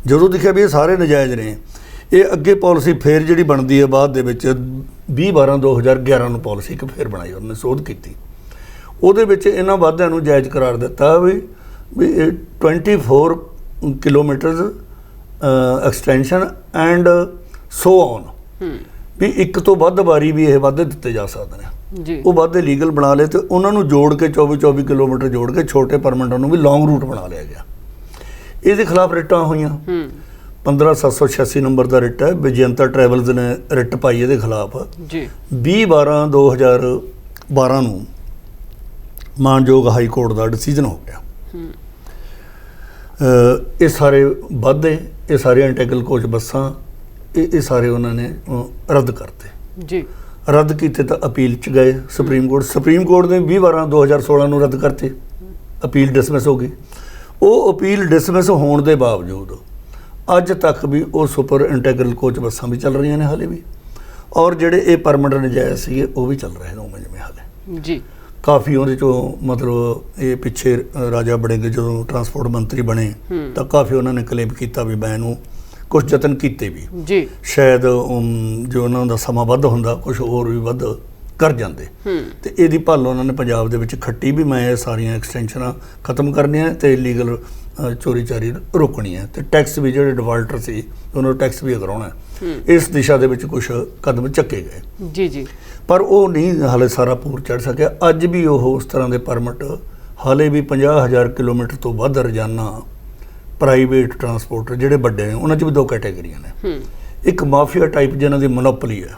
ਜਦੋਂ ਦੇਖਿਆ ਵੀ ਇਹ ਸਾਰੇ ਨਜਾਇਜ਼ ਨੇ, ਇਹ ਅੱਗੇ ਪਾਲਿਸੀ ਫੇਰ ਜਿਹੜੀ ਬਣਦੀ ਹੈ ਬਾਅਦ ਦੇ ਵਿੱਚ 20/12/2011 ਨੂੰ ਪਾਲਿਸੀ ਇੱਕ ਫੇਰ ਬਣਾਈ, ਉਹਨੇ ਸੋਧ ਕੀਤੀ। ਉਹਦੇ ਵਿੱਚ ਇਹਨਾਂ ਵਾਧਿਆਂ ਨੂੰ ਜਾਇਜ਼ ਕਰਾਰ ਦਿੱਤਾ ਵੀ 24 kilometre extension and so on, ਵੀ ਇੱਕ ਤੋਂ ਵੱਧ ਵਾਰੀ ਵੀ ਇਹ ਵਾਧੇ ਦਿੱਤੇ ਜਾ ਸਕਦੇ ਨੇ। ਉਹ ਵਾਧੇ ਲੀਗਲ ਬਣਾ ਲਏ ਤੇ ਉਹਨਾਂ ਨੂੰ ਜੋੜ ਕੇ 24 ਕਿਲੋਮੀਟਰ ਜੋੜ ਕੇ ਛੋਟੇ ਪਰਮਿਟਾਂ ਨੂੰ ਵੀ ਲੌਂਗ ਰੂਟ ਬਣਾ ਲਿਆ ਗਿਆ। ਇਹਦੇ ਖਿਲਾਫ ਰਿਟਾਂ ਹੋਈਆਂ। 15786 ਨੰਬਰ ਦਾ ਰਿਟ ਹੈ, ਵਿਜਯੰਤਾ ਟਰੈਵਲਸ ਨੇ ਰਿਟ ਪਾਈ ਇਹਦੇ ਖਿਲਾਫ ਜੀ। 20/12/2012 ਨੂੰ ਮਾਨਯੋਗ ਹਾਈ ਕੋਰਟ ਦਾ ਡਿਸੀਜਨ ਹੋ ਗਿਆ। ਇਹ ਸਾਰੇ ਵਾਧੇ, ਇਹ ਸਾਰੀਆਂ ਇੰਟੈਗਰਲ ਕੋਚ ਬੱਸਾਂ, ਇਹ ਸਾਰੇ ਉਹਨਾਂ ਨੇ ਰੱਦ ਕਰਤੇ ਜੀ। ਰੱਦ ਕੀਤੇ ਤਾਂ ਅਪੀਲ 'ਚ ਗਏ ਸੁਪਰੀਮ ਕੋਰਟ ਨੇ 20/12/2016 ਨੂੰ ਰੱਦ ਕਰਤੇ, ਅਪੀਲ ਡਿਸਮਿਸ ਹੋ ਗਈ। ਉਹ ਅਪੀਲ ਡਿਸਮਿਸ ਹੋਣ ਦੇ ਬਾਵਜੂਦ ਅੱਜ ਤੱਕ ਵੀ ਉਹ ਸੁਪਰ ਇੰਟੈਗਰਲ ਕੋਚ ਬੱਸਾਂ ਵੀ ਚੱਲ ਰਹੀਆਂ ਨੇ ਹਾਲੇ ਵੀ, ਔਰ ਜਿਹੜੇ ਇਹ ਪਰਮਿਟ ਨਜਾਇਜ਼ ਸੀਗੇ ਉਹ ਵੀ ਚੱਲ ਰਹੇ ਨੇ ਉਵੇਂ ਜਿਵੇਂ ਹਾਲੇ ਜੀ। ਕਾਫੀ ਉਹਦੇ 'ਚੋਂ ਮਤਲਬ ਇਹ ਪਿੱਛੇ ਰਾਜਾ ਬੜਿੰਗ ਜਦੋਂ ਟਰਾਂਸਪੋਰਟ ਮੰਤਰੀ ਬਣੇ ਤਾਂ ਕਾਫੀ ਉਹਨਾਂ ਨੇ ਕਲੇਮ ਕੀਤਾ ਵੀ ਮੈਂ ਇਹਨੂੰ ਕੁਝ ਯਤਨ ਕੀਤੇ ਵੀ ਜੀ, ਸ਼ਾਇਦ ਜੋ ਉਹਨਾਂ ਦਾ ਸਮਾਂ ਵੱਧ ਹੁੰਦਾ ਕੁਝ ਹੋਰ ਵੀ ਵੱਧ ਕਰ ਜਾਂਦੇ। ਤੇ ਇਹਦੀ ਭਾਲ ਉਹਨਾਂ ਨੇ ਪੰਜਾਬ ਦੇ ਵਿੱਚ ਖੱਟੀ ਵੀ ਮੈਂ ਇਹ ਸਾਰੀਆਂ ਐਕਸਟੈਂਸ਼ਨਾਂ ਖਤਮ ਕਰਨੀਆਂ ਤੇ ਇਲੀਗਲ ਚੋਰੀ ਚਾਰੀ ਰੋਕਣੀ ਹੈ, ਤੇ ਟੈਕਸ ਵੀ ਜਿਹੜੇ ਡਿਫਾਲਟਰ ਸੀ ਉਹਨਾਂ ਨੂੰ ਟੈਕਸ ਵੀ ਕਰਾਉਣਾ। ਇਸ ਦਿਸ਼ਾ ਦੇ ਵਿੱਚ ਕੁਝ ਕਦਮ ਚੱਕੇ ਗਏ ਜੀ ਜੀ, ਪਰ ਉਹ ਨਹੀਂ ਹਾਲੇ ਸਾਰਾ ਪੂਰ ਚੜ੍ਹ ਸਕਿਆ। ਅੱਜ ਵੀ ਉਹ ਉਸ ਤਰ੍ਹਾਂ ਦੇ ਪਰਮਿਟ ਹਾਲੇ ਵੀ 50,000 ਕਿਲੋਮੀਟਰ ਤੋਂ ਵੱਧ ਰੋਜ਼ਾਨਾ ਪ੍ਰਾਈਵੇਟ ਟਰਾਂਸਪੋਰਟਰ ਜਿਹੜੇ ਵੱਡੇ ਨੇ, ਉਹਨਾਂ 'ਚ ਵੀ ਦੋ ਕੈਟੇਗਰੀਆਂ ਨੇ। ਇੱਕ ਮਾਫੀਆ ਟਾਈਪ ਜਿਹਨਾਂ ਦੀ ਮੋਨੋਪੋਲੀ ਹੈ,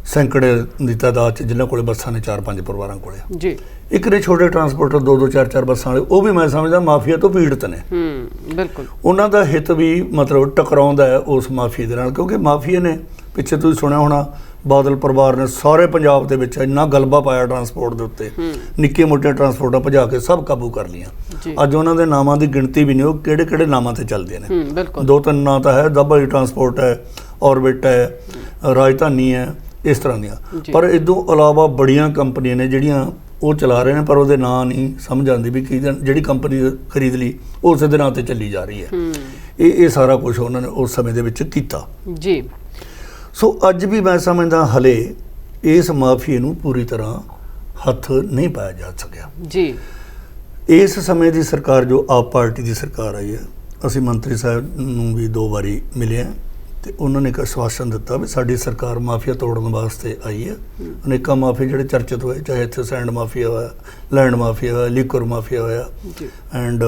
ਸੈਂਕੜੇ ਦੀ ਤਾਦਾਦ 'ਚ ਜਿਨ੍ਹਾਂ ਕੋਲੇ ਬੱਸਾਂ ਨੇ 4-5 ਪਰਿਵਾਰਾਂ ਕੋਲੇ ਜੀ। ਇੱਕ ਨੇ ਛੋਟੇ ਟਰਾਂਸਪੋਰਟਰ 2-2 4-4 ਬੱਸਾਂ ਵਾਲੇ, ਉਹ ਵੀ ਮੈਂ ਸਮਝਦਾ ਮਾਫੀਆ ਤੋਂ ਪੀੜਤ ਨੇ। ਬਿਲਕੁਲ ਉਹਨਾਂ ਦਾ ਹਿੱਤ ਵੀ ਮਤਲਬ ਟਕਰਾਉਂਦਾ ਹੈ ਉਸ ਮਾਫੀਆ ਦੇ ਨਾਲ, ਕਿਉਂਕਿ ਮਾਫੀਆ ਨੇ ਪਿੱਛੇ ਤੁਸੀਂ ਸੁਣਿਆ ਹੋਣਾ ਬਾਦਲ ਪਰਿਵਾਰ ਨੇ ਸਾਰੇ ਪੰਜਾਬ ਦੇ ਵਿੱਚ ਇੰਨਾ ਗਲਬਾ ਪਾਇਆ ਟਰਾਂਸਪੋਰਟ ਦੇ ਉੱਤੇ, ਨਿੱਕੇ ਮੋਟੇ ਟਰਾਂਸਪੋਰਟਾਂ ਭਜਾ ਕੇ ਸਭ ਕਾਬੂ ਕਰ ਲਈਆਂ। ਅੱਜ ਉਹਨਾਂ ਦੇ ਨਾਮਾਂ ਦੀ ਗਿਣਤੀ ਵੀ ਨਹੀਂ, ਉਹ ਕਿਹੜੇ ਕਿਹੜੇ ਨਾਮਾਂ ਤੇ ਚੱਲਦੇ ਨੇ। 2-3 ਨਾਂ ਤਾਂ ਹੈ, WE ਟਰਾਂਸਪੋਰਟ ਹੈ, ਔਰਬਿਟ ਹੈ, ਰਾਜਧਾਨੀ ਹੈ, ਇਸ ਤਰ੍ਹਾਂ ਦੀਆਂ। ਪਰ ਇਦੋਂ ਇਲਾਵਾ ਬੜੀਆਂ ਕੰਪਨੀਆਂ ਨੇ ਜਿਹੜੀਆਂ ਉਹ ਚਲਾ ਰਹੇ ਨੇ, ਪਰ ਉਹਦੇ ਨਾਂ ਨਹੀਂ ਸਮਝ ਆਉਂਦੀ ਵੀ ਜਿਹੜੀ ਕੰਪਨੀ ਖਰੀਦ ਲਈ ਉਹ ਉਸੇ ਦੇ ਨਾਂ ਤੇ ਚੱਲੀ ਜਾ ਰਹੀ ਹੈ। ਇਹ ਸਾਰਾ ਕੁਝ ਉਹਨਾਂ ਨੇ ਉਸ ਸਮੇਂ ਦੇ ਵਿੱਚ ਕੀਤਾ ਜੀ। ਸੋ ਅੱਜ ਵੀ ਮੈਂ ਸਮਝਦਾ ਹਲੇ ਇਸ ਮਾਫੀਏ ਨੂੰ ਪੂਰੀ ਤਰ੍ਹਾਂ ਹੱਥ ਨਹੀਂ ਪਾਇਆ ਜਾ ਸਕਿਆ ਜੀ। ਇਸ ਸਮੇਂ ਦੀ ਸਰਕਾਰ ਜੋ ਆਪ ਪਾਰਟੀ ਦੀ ਸਰਕਾਰ ਆਈ ਹੈ, ਅਸੀਂ ਮੰਤਰੀ ਸਾਹਿਬ ਨੂੰ ਵੀ 2 ਵਾਰੀ ਮਿਲੇ ਹਾਂ ਤੇ ਉਹਨਾਂ ਨੇ ਇੱਕ ਆਸ਼ਵਾਸਨ ਦਿੱਤਾ ਵੀ ਸਾਡੀ ਸਰਕਾਰ ਮਾਫੀਆ ਤੋੜਨ ਵਾਸਤੇ ਆਈ ਹੈ। ਅਨੇਕਾਂ ਮਾਫੀਆ ਜਿਹੜੇ ਚਰਚਿਤ ਹੋਏ, ਚਾਹੇ ਇੱਥੇ ਸੈਂਡ ਮਾਫੀਆ ਹੋਇਆ, ਲੈਂਡ ਮਾਫੀਆ ਹੋਇਆ, ਲੀਕਰ ਮਾਫੀਆ ਹੋਇਆ ਐਂਡ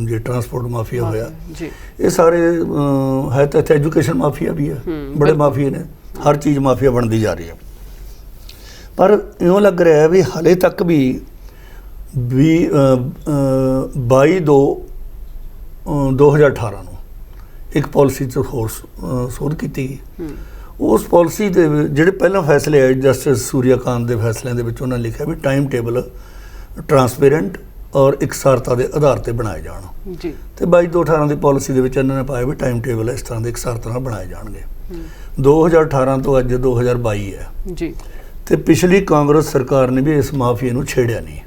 ਜੇ ਟਰਾਂਸਪੋਰਟ ਮਾਫੀਆ ਹੋਇਆ, ਇਹ ਸਾਰੇ ਹੈ। ਤਾਂ ਇੱਥੇ ਐਜੂਕੇਸ਼ਨ ਮਾਫੀਆ ਵੀ ਹੈ, ਬੜੇ ਮਾਫੀਏ ਨੇ, ਹਰ ਚੀਜ਼ ਮਾਫੀਆ ਬਣਦੀ ਜਾ ਰਹੀ ਹੈ। ਪਰ ਇਉਂ ਲੱਗ ਰਿਹਾ ਹੈ ਵੀ ਹਾਲੇ ਤੱਕ ਵੀ 22/2/2018 ਨੂੰ ਇੱਕ ਪਾਲਿਸੀ 'ਚ ਹੋਰ ਸੋਧ ਕੀਤੀ ਗਈ। ਉਸ ਪਾਲਿਸੀ ਦੇ ਜਿਹੜੇ ਪਹਿਲਾਂ ਫੈਸਲੇ ਆਏ ਜਸਟਿਸ ਸੂਰਿਆਕਾਂਤ ਦੇ ਫੈਸਲਿਆਂ ਦੇ ਵਿੱਚ ਉਹਨਾਂ ਨੇ ਲਿਖਿਆ ਵੀ ਟਾਈਮ ਟੇਬਲ ਟਰਾਂਸਪੇਰੈਂਟ ਔਰ ਇਕਸਾਰਤਾ ਦੇ ਆਧਾਰ ਤੇ ਬਣਾਏ ਜਾਣ ਜੀ। ਤੇ 22/2/18 ਦੀ ਪਾਲਿਸੀ ਦੇ ਵਿੱਚ ਇਹਨਾਂ ਨੇ ਪਾਇਆ ਵੀ ਟਾਈਮ ਟੇਬਲ ਇਸ ਤਰ੍ਹਾਂ ਦੇ ਇਕਸਾਰਤਾ ਨਾਲ ਬਣਾਏ ਜਾਣਗੇ। 2018 ਤੋਂ ਅੱਜ 2022 ਹੈ ਜੀ, ਤੇ ਪਿਛਲੀ ਕਾਂਗਰਸ ਸਰਕਾਰ ਨੇ ਵੀ ਇਸ ਮਾਫੀਏ ਨੂੰ ਛੇੜਿਆ ਨਹੀਂ।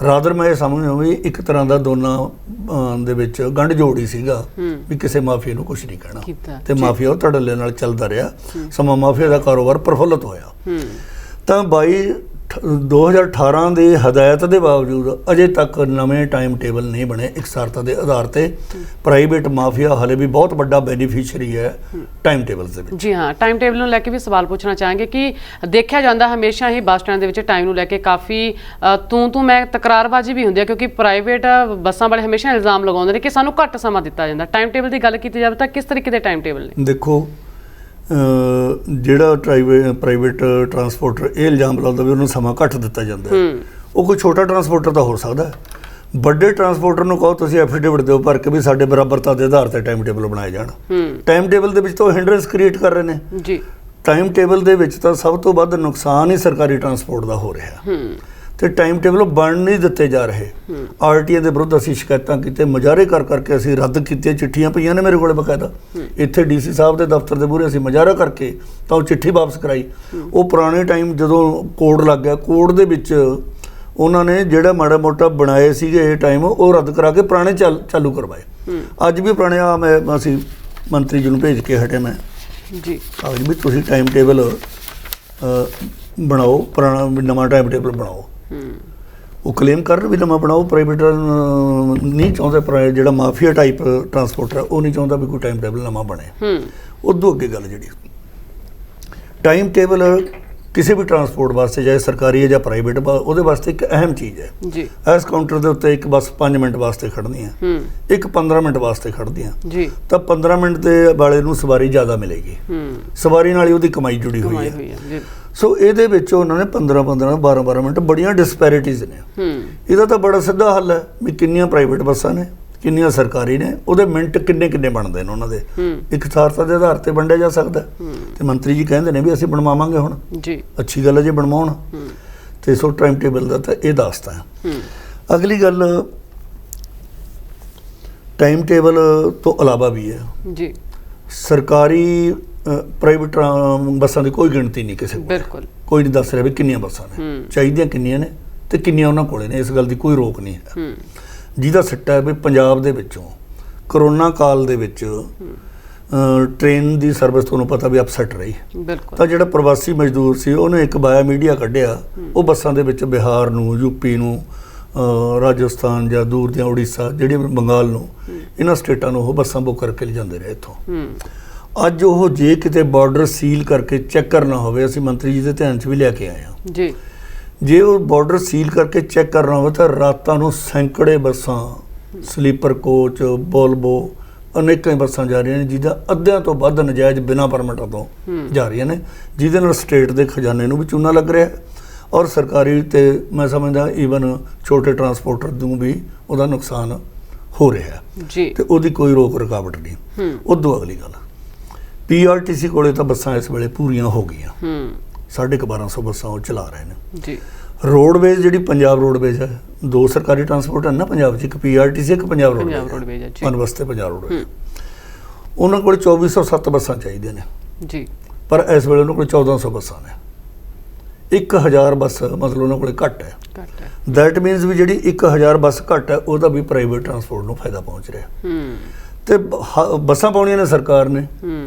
ਰਾਦਰ ਮੈਂ ਇਹ ਸਮਝਦਾ ਵੀ ਇੱਕ ਤਰ੍ਹਾਂ ਦਾ ਦੋਨਾਂ ਦੇ ਵਿੱਚ ਗੰਢ ਜੋੜੀ ਸੀਗਾ ਵੀ ਕਿਸੇ ਮਾਫੀਏ ਨੂੰ ਕੁਝ ਨਹੀਂ ਕਹਿਣਾ, ਤੇ ਮਾਫੀਆ ਉਹ ਧੜੱਲੇ ਨਾਲ ਚੱਲਦਾ ਰਿਹਾ। ਸਮਾਂ ਮਾਫੀਆ ਦਾ ਕਾਰੋਬਾਰ ਪ੍ਰਫੁੱਲਤ ਹੋਇਆ। ਤਾਂ 22 2018 ਦੇ ਹਦਾਇਤ ਦੇ ਬਾਵਜੂਦ ਅਜੇ ਤੱਕ ਨਵੇਂ ਟਾਈਮ ਟੇਬਲ ਨਹੀਂ ਬਣੇ ਇਕਸਾਰਤਾ ਦੇ ਆਧਾਰ ਤੇ। ਪ੍ਰਾਈਵੇਟ ਮਾਫੀਆ ਹਲੇ ਵੀ ਬਹੁਤ ਵੱਡਾ ਬੈਨੀਫੀਸ਼ੀਅਰੀ ਹੈ ਟਾਈਮ ਟੇਬਲ ਦੇ ਵਿੱਚ। ਜੀ ਹਾਂ, ਟਾਈਮ ਟੇਬਲ ਨੂੰ ਲੈ ਕੇ ਵੀ ਸਵਾਲ ਪੁੱਛਣਾ ਚਾਹਾਂਗੇ ਕਿ ਦੇਖਿਆ ਜਾਂਦਾ ਹਮੇਸ਼ਾ ਹੀ ਬੱਸ ਸਟੈਂਡ ਦੇ ਵਿੱਚ ਟਾਈਮ ਨੂੰ ਲੈ ਕੇ ਕਾਫੀ ਤੂੰ ਮੈਂ ਤਕਰਾਰਬਾਜ਼ੀ ਵੀ ਹੁੰਦੀ ਹੈ, ਕਿਉਂਕਿ ਪ੍ਰਾਈਵੇਟ ਬੱਸਾਂ ਵਾਲੇ ਹਮੇਸ਼ਾ ਇਲਜ਼ਾਮ ਲਗਾਉਂਦੇ ਨੇ ਕਿ ਸਾਨੂੰ ਘੱਟ ਸਮਾਂ ਦਿੱਤਾ ਜਾਂਦਾ। ਟਾਈਮ ਟੇਬਲ ਦੀ ਗੱਲ ਕੀਤੀ ਜਾਵੇ ਤਾਂ ਕਿਸ ਤਰੀਕੇ ਦੇ ਟਾਈਮ ਟੇਬਲ ਨੇ? ਦੇਖੋ, ਜਿਹੜਾ ਪ੍ਰਾਈਵੇਟ ਟਰਾਂਸਪੋਰਟਰ ਇਹ ਇਲਜ਼ਾਮ ਲਾਉਂਦਾ ਵੀ ਉਹਨੂੰ ਸਮਾਂ ਘੱਟ ਦਿੱਤਾ ਜਾਂਦਾ, ਉਹ ਕੋਈ ਛੋਟਾ ਟਰਾਂਸਪੋਰਟਰ ਤਾਂ ਹੋ ਸਕਦਾ। ਵੱਡੇ ਟਰਾਂਸਪੋਰਟਰ ਨੂੰ ਕਹੋ ਤੁਸੀਂ ਐਫੀਡੇਵਿਟ ਦਿਓ ਭਰ ਕੇ ਵੀ ਸਾਡੇ ਬਰਾਬਰਤਾ ਦੇ ਆਧਾਰ ਤੇ ਟਾਈਮ ਟੇਬਲ ਬਣਾਏ ਜਾਣ। ਟਾਈਮ ਟੇਬਲ ਦੇ ਵਿੱਚ ਤਾਂ ਹਿੰਡਰੈਂਸ ਕ੍ਰੀਏਟ ਕਰ ਰਹੇ ਨੇ ਜੀ। ਟਾਈਮ ਟੇਬਲ ਦੇ ਵਿੱਚ ਤਾਂ ਸਭ ਤੋਂ ਵੱਧ ਨੁਕਸਾਨ ਹੀ ਸਰਕਾਰੀ ਟਰਾਂਸਪੋਰਟ ਦਾ ਹੋ ਰਿਹਾ ਤੇ ਟਾਈਮ ਟੇਬਲ ਬਣ ਨਹੀਂ ਦਿੱਤੇ ਜਾ ਰਹੇ। ਆਰਟੀਏ ਦੇ ਵਿਰੁੱਧ ਅਸੀਂ ਸ਼ਿਕਾਇਤਾਂ ਕੀਤੇ, ਮੁਜ਼ਾਹਰੇ ਕਰ ਕਰਕੇ ਅਸੀਂ ਰੱਦ ਕੀਤੇ, ਚਿੱਠੀਆਂ ਪਈਆਂ ਨੇ ਮੇਰੇ ਕੋਲ ਬਕਾਇਦਾ। ਇੱਥੇ ਡੀਸੀ ਸਾਹਿਬ ਦੇ ਦਫ਼ਤਰ ਦੇ ਮੂਹਰੇ ਅਸੀਂ ਮੁਜ਼ਾਹਰਾ ਕਰਕੇ ਤਾਂ ਉਹ ਚਿੱਠੀ ਵਾਪਸ ਕਰਾਈ। ਉਹ ਪੁਰਾਣੇ ਟਾਈਮ ਜਦੋਂ ਕੋਡ ਲੱਗ ਗਿਆ, ਕੋਡ ਦੇ ਵਿੱਚ ਉਹਨਾਂ ਨੇ ਜਿਹੜਾ ਮਾੜਾ ਮੋਟਾ ਬਣਾਏ ਸੀਗੇ ਇਹ ਟਾਈਮ ਉਹ ਰੱਦ ਕਰਾ ਕੇ ਪੁਰਾਣੇ ਚਾਲੂ ਕਰਵਾਏ। ਅੱਜ ਵੀ ਪੁਰਾਣੇ ਅਸੀਂ ਮੰਤਰੀ ਜੀ ਨੂੰ ਭੇਜ ਕੇ ਹਟੇ ਮੈਂ ਜੀ ਕਾਗਜ਼ ਵੀ ਤੁਸੀਂ ਟਾਈਮ ਟੇਬਲ ਬਣਾਓ, ਪੁਰਾਣਾ ਨਵਾਂ ਟਾਈਮ ਟੇਬਲ ਬਣਾਓ। ਉਹ ਕਲੇਮ ਕਰਨ ਵੀ ਨਵਾਂ ਬਣਾਓ। ਪ੍ਰਾਈਵੇਟ ਨਹੀਂ ਚਾਹੁੰਦਾ, ਜਿਹੜਾ ਮਾਫੀਆ ਟਾਈਪ ਟਰਾਂਸਪੋਰਟਰ ਉਹ ਨਹੀਂ ਚਾਹੁੰਦਾ ਵੀ ਕੋਈ ਟਾਈਮ ਟੇਬਲ ਨਵਾਂ ਬਣੇ। ਉਦੋਂ ਅੱਗੇ ਗੱਲ ਜਿਹੜੀ ਟਾਈਮ ਟੇਬਲ ਕਿਸੇ ਵੀ ਟਰਾਂਸਪੋਰਟ ਵਾਸਤੇ, ਚਾਹੇ ਸਰਕਾਰੀ ਹੈ ਜਾਂ ਪ੍ਰਾਈਵੇਟ, ਉਹਦੇ ਵਾਸਤੇ ਇੱਕ ਅਹਿਮ ਚੀਜ਼ ਹੈ ਜੀ। ਇਸ ਕਾਊਂਟਰ ਦੇ ਉੱਤੇ ਇੱਕ ਬੱਸ 5 ਮਿੰਟ ਵਾਸਤੇ ਖੜ੍ਹਦੀ ਹੈ, ਇੱਕ 15 ਮਿੰਟ ਵਾਸਤੇ ਖੜ੍ਹਦੀ ਹੈ ਜੀ, ਤਾਂ 15 ਮਿੰਟ ਦੇ ਵਾਲੇ ਨੂੰ ਸਵਾਰੀ ਜ਼ਿਆਦਾ ਮਿਲੇਗੀ। ਸਵਾਰੀ ਨਾਲ ਹੀ ਉਹਦੀ ਕਮਾਈ ਜੁੜੀ ਹੋਈ ਹੈ। ਸੋ ਇਹਦੇ ਵਿੱਚ ਉਹਨਾਂ ਨੇ 15-15 12-12 ਮਿੰਟ ਬੜੀਆਂ ਡਿਸਪੈਰਿਟੀਜ਼ ਨੇ। ਇਹਦਾ ਤਾਂ ਬੜਾ ਸਿੱਧਾ ਹੱਲ ਹੈ ਵੀ ਕਿੰਨੀਆਂ ਪ੍ਰਾਈਵੇਟ ਬੱਸਾਂ ਨੇ, ਕਿੰਨੀਆਂ ਸਰਕਾਰੀ ਨੇ, ਉਹਦੇ ਮਿੰਟ ਕਿੰਨੇ ਬਣਦੇ ਨੇ ਉਹਨਾਂ ਦੇ ਇਕਸਾਰਤਾ ਦੇ ਆਧਾਰ ਤੇ ਵੰਡਿਆ ਜਾ ਸਕਦਾ। ਤੇ ਮੰਤਰੀ ਜੀ ਕਹਿੰਦੇ ਨੇ ਵੀ ਅਸੀਂ ਬਣਵਾਵਾਂਗੇ ਹੁਣ ਜੀ, ਅੱਛੀ ਗੱਲ ਹੈ ਜੇ ਬਣਵਾਉਣ। ਤੇ ਸੋ ਟਾਈਮ ਟੇਬਲ ਦਾ ਤਾਂ ਇਹ ਦੱਸਦਾ ਹੈ। ਅਗਲੀ ਗੱਲ ਟਾਈਮ ਟੇਬਲ ਤੋਂ ਇਲਾਵਾ ਵੀ ਹੈ ਜੀ ਸਰਕਾਰੀ ਪ੍ਰਾਈਵੇਟ ਬੱਸਾਂ ਦੀ ਕੋਈ ਗਿਣਤੀ ਨਹੀਂ ਕਿਸੇ ਕੋਲ, ਬਿਲਕੁਲ ਕੋਈ ਨਹੀਂ ਦੱਸ ਰਿਹਾ ਵੀ ਕਿੰਨੀਆਂ ਬੱਸਾਂ ਨੇ, ਚਾਹੀਦੀਆਂ ਕਿੰਨੀਆਂ ਨੇ ਤੇ ਕਿੰਨੀਆਂ ਉਹਨਾਂ ਕੋਲੇ ਨੇ। ਇਸ ਗੱਲ ਦੀ ਕੋਈ ਰੋਕ ਨਹੀਂ ਹੈ। ਜਿਹਦਾ ਸਿੱਟਾ ਹੈ ਵੀ ਪੰਜਾਬ ਦੇ ਵਿੱਚੋਂ ਕਰੋਨਾ ਕਾਲ ਦੇ ਵਿੱਚ ਟ੍ਰੇਨ ਦੀ ਸਰਵਿਸ ਤੁਹਾਨੂੰ ਪਤਾ ਵੀ ਅਪਸੈਟ ਰਹੀ, ਤਾਂ ਜਿਹੜਾ ਪ੍ਰਵਾਸੀ ਮਜ਼ਦੂਰ ਸੀ ਉਹਨੇ ਇੱਕ ਬਾਇਆ ਮੀਡੀਆ ਕੱਢਿਆ। ਉਹ ਬੱਸਾਂ ਦੇ ਵਿੱਚ ਬਿਹਾਰ ਨੂੰ, ਯੂਪੀ ਨੂੰ, ਰਾਜਸਥਾਨ ਜਾਂ ਦੂਰ ਦੀਆਂ ਉੜੀਸਾ, ਜਿਹੜੀ ਬੰਗਾਲ ਨੂੰ, ਇਹਨਾਂ ਸਟੇਟਾਂ ਨੂੰ ਉਹ ਬੱਸਾਂ ਬੁੱਕ ਕਰਕੇ ਲਿਜਾਂਦੇ ਰਹੇ ਇੱਥੋਂ। ਅੱਜ ਉਹ ਜੇ ਕਿਤੇ ਬਾਰਡਰ ਸੀਲ ਕਰਕੇ ਚੈੱਕ ਕਰਨਾ ਹੋਵੇ, ਅਸੀਂ ਮੰਤਰੀ ਜੀ ਦੇ ਧਿਆਨ 'ਚ ਵੀ ਲੈ ਕੇ ਆਏ ਹਾਂ ਜੀ, ਜੇ ਉਹ ਬਾਰਡਰ ਸੀਲ ਕਰਕੇ ਚੈੱਕ ਕਰਨਾ ਹੋਵੇ ਤਾਂ ਰਾਤਾਂ ਨੂੰ ਸੈਂਕੜੇ ਬੱਸਾਂ, ਸਲੀਪਰ ਕੋਚ, ਵੋਲਵੋ, ਅਨੇਕਾਂ ਹੀ ਬੱਸਾਂ ਜਾ ਰਹੀਆਂ ਨੇ, ਜਿਹਦਾ ਅੱਧਿਆਂ ਤੋਂ ਵੱਧ ਨਜਾਇਜ਼ ਬਿਨਾਂ ਪਰਮਿਟਾਂ ਤੋਂ ਜਾ ਰਹੀਆਂ ਨੇ, ਜਿਹਦੇ ਨਾਲ ਸਟੇਟ ਦੇ ਖਜ਼ਾਨੇ ਨੂੰ ਵੀ ਚੂਨਾ ਲੱਗ ਰਿਹਾ ਔਰ ਸਰਕਾਰੀ ਤੇ ਮੈਂ ਸਮਝਦਾ ਈਵਨ ਛੋਟੇ ਟਰਾਂਸਪੋਰਟਰ ਨੂੰ ਵੀ ਉਹਦਾ ਨੁਕਸਾਨ ਹੋ ਰਿਹਾ ਜੀ। ਤੇ ਉਹਦੀ ਕੋਈ ਰੋਕ ਰੁਕਾਵਟ ਨਹੀਂ। ਉਦੋਂ ਅਗਲੀ ਗੱਲ PRTC ਕੋਲੇ ਤਾਂ ਬੱਸਾਂ ਇਸ ਵੇਲੇ ਪੂਰੀਆਂ ਹੋ ਗਈਆਂ, 1250 ਬੱਸਾਂ ਉਹ ਚਲਾ ਰਹੇ ਨੇ ਜੀ। ਰੋਡਵੇਜ਼ ਜਿਹੜੀ ਪੰਜਾਬ ਰੋਡਵੇਜ਼ ਹੈ, 2 ਸਰਕਾਰੀ ਟਰਾਂਸਪੋਰਟ ਹਨ ਨਾ ਪੰਜਾਬ 'ਚ, ਇੱਕ PRTC ਇੱਕ ਪੰਜਾਬ ਰੋਡਵੇਜ਼ ਹੈ, ਪਨਬਸਤੇ ਪੰਜਾਬ ਰੋਡਵੇਜ਼। ਉਹਨਾਂ ਕੋਲ 2407 ਬੱਸਾਂ ਚਾਹੀਦੀਆਂ ਨੇ ਜੀ, ਪਰ ਇਸ ਵੇਲੇ ਉਹਨਾਂ ਕੋਲ 1400 ਬੱਸਾਂ ਨੇ। 1000 ਬੱਸ ਮਤਲਬ ਉਹਨਾਂ ਕੋਲ ਘੱਟ ਹੈ। ਦੈਟ ਮੀਨਸ ਵੀ ਜਿਹੜੀ 1000 ਬੱਸ ਘੱਟ ਹੈ ਉਹਦਾ ਵੀ ਪ੍ਰਾਈਵੇਟ ਟਰਾਂਸਪੋਰਟ ਨੂੰ ਫਾਇਦਾ ਪਹੁੰਚ ਰਿਹਾ। ਤੇ ਬੱਸਾਂ ਪਾਉਣੀਆਂ ਨੇ ਸਰਕਾਰ ਨੇ,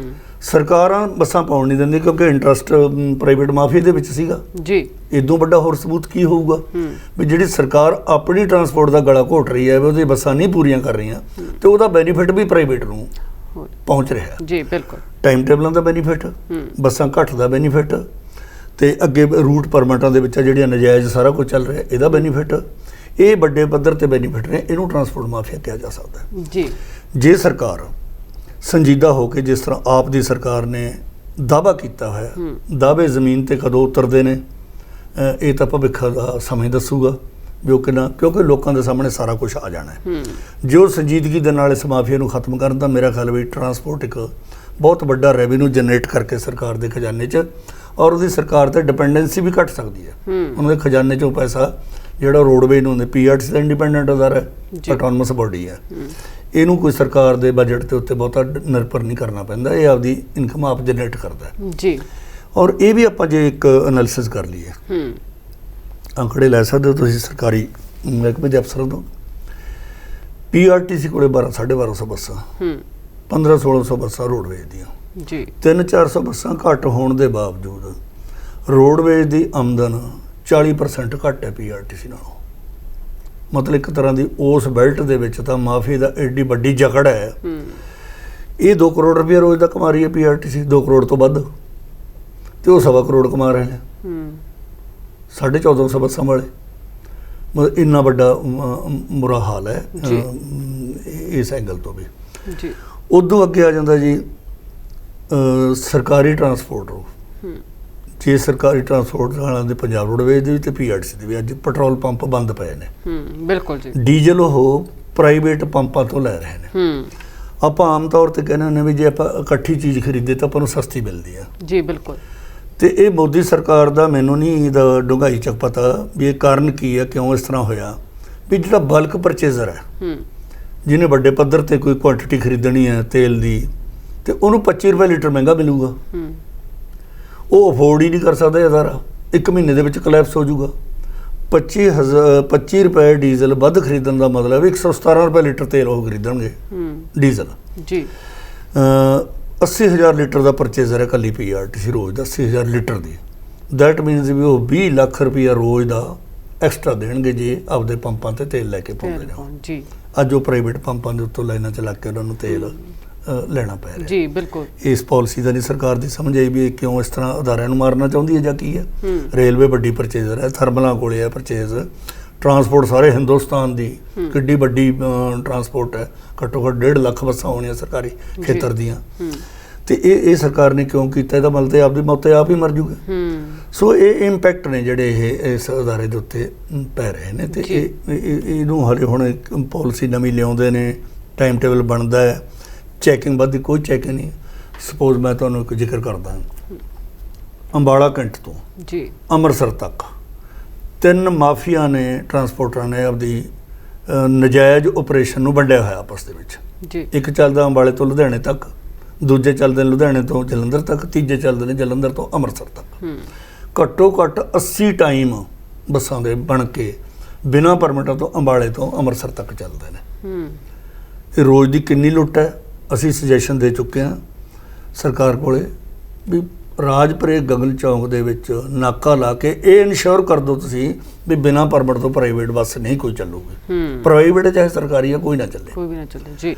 ਸਰਕਾਰਾਂ ਬੱਸਾਂ ਪਾਉਣ ਨਹੀਂ ਦਿੰਦੀ ਕਿਉਂਕਿ ਇੰਟਰਸਟ ਪ੍ਰਾਈਵੇਟ ਮਾਫੀਆ ਦੇ ਵਿੱਚ ਸੀਗਾ ਜੀ। ਇਦੋਂ ਵੱਡਾ ਹੋਰ ਸਬੂਤ ਕੀ ਹੋਊਗਾ ਵੀ ਜਿਹੜੀ ਸਰਕਾਰ ਆਪਣੀ ਟਰਾਂਸਪੋਰਟ ਦਾ ਗਲਾ ਘੋਟ ਰਹੀ ਹੈ, ਉਹਦੀ ਬੱਸਾਂ ਨਹੀਂ ਪੂਰੀਆਂ ਕਰ ਰਹੀਆਂ, ਤੇ ਉਹਦਾ ਬੈਨੀਫਿਟ ਵੀ ਪ੍ਰਾਈਵੇਟ ਨੂੰ ਪਹੁੰਚ ਰਿਹਾ ਜੀ। ਬਿਲਕੁਲ ਟਾਈਮ ਟੇਬਲਾਂ ਦਾ ਬੈਨੀਫਿਟ, ਬੱਸਾਂ ਘੱਟ ਦਾ ਬੈਨੀਫਿਟ, ਤੇ ਅੱਗੇ ਰੂਟ ਪਰਮਿਟਾਂ ਦੇ ਵਿੱਚ ਜਿਹੜੀਆਂ ਨਜਾਇਜ਼ ਸਾਰਾ ਕੁਝ ਚੱਲ ਰਿਹਾ ਇਹਦਾ ਬੈਨੀਫਿਟ। ਇਹ ਵੱਡੇ ਪੱਧਰ ਤੇ ਬੈਨੀਫਿਟ ਨੇ, ਇਹਨੂੰ ਟਰਾਂਸਪੋਰਟ ਮਾਫੀਆ ਕਿਹਾ ਜਾ ਸਕਦਾ ਜੀ। ਜੇ ਸਰਕਾਰ ਸੰਜੀਦਾ ਹੋ ਕੇ, ਜਿਸ ਤਰ੍ਹਾਂ ਆਪ ਦੀ ਸਰਕਾਰ ਨੇ ਦਾਅਵਾ ਕੀਤਾ ਹੋਇਆ, ਦਾਅਵੇ ਜ਼ਮੀਨ ਤੇ ਕਦੋਂ ਉਤਰਦੇ ਨੇ ਇਹ ਤਾਂ ਭਵਿੱਖ ਦਾ ਸਮਾਂ ਦੱਸੂਗਾ ਵੀ ਉਹ ਕਿੰਨਾ, ਕਿਉਂਕਿ ਲੋਕਾਂ ਦੇ ਸਾਹਮਣੇ ਸਾਰਾ ਕੁਝ ਆ ਜਾਣਾ ਹੈ। ਜੇ ਉਹ ਸੰਜੀਦਗੀ ਦੇ ਨਾਲ ਇਸ ਮਾਫੀਆ ਨੂੰ ਖਤਮ ਕਰਨ ਤਾਂ ਮੇਰਾ ਖਿਆਲ ਵੀ ਟਰਾਂਸਪੋਰਟ ਇੱਕ ਬਹੁਤ ਵੱਡਾ ਰੈਵਨਿਊ ਜਨਰੇਟ ਕਰਕੇ ਸਰਕਾਰ ਦੇ ਖਜ਼ਾਨੇ 'ਚ, ਔਰ ਉਹਦੀ ਸਰਕਾਰ ਤੇ ਡਿਪੈਂਡੈਂਸੀ ਵੀ ਘੱਟ ਸਕਦੀ ਹੈ। ਉਹਨਾਂ ਦੇ ਖਜ਼ਾਨੇ 'ਚੋਂ ਪੈਸਾ ਜਿਹੜਾ ਰੋਡਵੇਜ਼ ਨੂੰ PRTC ਦਾ ਇੰਡੀਪੈਂਡੈਂਟ ਅਦਾਰਾ ਹੈ, ਆਟੋਨਮਸ ਬੋਡੀ ਹੈ, ਇਹਨੂੰ ਕੋਈ ਸਰਕਾਰ ਦੇ ਬਜਟ ਦੇ ਉੱਤੇ ਬਹੁਤਾ ਨਿਰਭਰ ਨਹੀਂ ਕਰਨਾ ਪੈਂਦਾ, ਇਹ ਆਪਦੀ ਇਨਕਮ ਆਪ ਜਨਰੇਟ ਕਰਦਾ ਜੀ। ਔਰ ਇਹ ਵੀ ਆਪਾਂ ਜੇ ਇੱਕ ਐਨਾਲਿਸਿਸ ਕਰ ਲਈਏ, ਅੰਕੜੇ ਲੈ ਸਕਦੇ ਹੋ ਤੁਸੀਂ ਸਰਕਾਰੀ ਮਹਿਕਮੇ ਦੇ ਅਫਸਰਾਂ ਤੋਂ। PRTC ਕੋਲੇ 1250 ਬੱਸਾਂ, 1500-1600 ਬੱਸਾਂ ਰੋਡਵੇਜ਼ ਦੀਆਂ ਜੀ। 300-400 ਬੱਸਾਂ ਘੱਟ ਹੋਣ ਦੇ ਬਾਵਜੂਦ ਰੋਡਵੇਜ਼ ਦੀ ਆਮਦਨ 40% घट है PRTC नालों। मतलब एक तरह की उस बेल्ट दे विच तां माफिया का एडी वड्डी जकड़ है। ये 2 करोड़ रुपया रोज़ का कमा रही है PRTC, 2 करोड़ तो वध, तो वो 1.25 करोड़ कमा रहे हैं 1450 बसां वाले। मतलब इन्ना वड्डा बुरा हाल है इस एंगल तो भी। उदों अगे आ जाता जी सरकारी ट्रांसपोर्ट। जे सरकारी ट्रांसपोर्ट वालों के पंजाब रोडवेज के भी PRTC के भी अज पेट्रोल पंप बंद पे ने। बिल्कुल जी। डीजल वो प्राइवेट पंपों तो लै रहे हैं। आप आम तौर पर कहने होंगे भी जे आप इकट्ठी चीज़ खरीदे तो अपन सस्ती मिलती है जी। बिल्कुल। तो ये मोदी सरकार का मैनू नहीं ਇਹਦਾ डूंघाई च पता भी ये कारण की है, क्यों इस तरह होया भी जो बल्क परचेजर है जिन्हें वड्डे पद्धर ते कोई क्वांटिटी खरीदनी है तेल की, तो उन्होंने 25 रुपए लीटर महंगा मिलूगा। वो अफोर्ड ही नहीं कर सकता अदारा, 1 महीने के विच कलैप्स हो जाऊगा। 25 रुपए डीजल वध खरीदण का मतलब 117 रुपए लीटर तेल वो खरीदणगे डीजल जी। 80,000 लीटर का परचेजर है कली PRTC रोज़ का 80,000 लीटर की। दैट मीनस भी वो 20 लाख रुपया रोज़ का एक्सट्रा देंगे जे आपदे पंपों ते तेल लैके पाउंदे ने। अज वो प्राइवेट पंपों के उत्तों लाइनां च लग के उन्होंने तेल लेना पै रहा जी। बिल्कुल। इस पॉलिसी का नहीं सरकार की समझ आई भी क्यों इस तरह अदारियां नूं मारना चाहती है जां की है। रेलवे वड्डी परचेजर है, थर्मलों कोल है परचेज, ट्रांसपोर्ट सारे हिंदुस्तान की किड्डी वड्डी ट्रांसपोर्ट है, घट्टो घट्ट 1.5 लाख बसां होणियां सरकारी खेतर दियां। तो ये सरकार ने क्यों किया, इसका मतलब आपकी मौत आप ही मर जूगे। सो ये इंपैक्ट ने जिहड़े इस अदारे के उत्ते पै रहे हैं। तो इनू हले हुण पॉलिसी नवीं लियाउंदे ने, टाइम टेबल बनता है, चैकिंग वधदी कोई चैकिंग नहीं। सपोज मैं तुहानूं एक जिक्र करदा अंबाला कैंट तो जी अमृतसर तक 3 माफिया ने ट्रांसपोर्टर ने अपनी नजायज़ ऑपरेशन नूं वंडिया होया आपस दे विच। एक चलदा अंबाले तो लुधियाणे तक, दूजे चलते लुधियाणे तो जलंधर तक, तीजे चलते हैं जलंधर तो अमृतसर तक। घट्टो घट्ट 80 टाइम बसां दे बन के बिना परमिटा तो अंबाले तो अमृतसर तक चलते हैं। रोज़ की कितनी लुट है। असी सुजैशन दे चुके हैं सरकार कोले भी राजपुरे गगन चौंक दे विच नाका ला के ये इंश्योर कर दो तुसी भी बिना परमिट तो प्राइवेट बस नहीं कोई चलूगी। प्राइवेट चाहे सरकारी है कोई ना चले, कोई भी ना चले जी।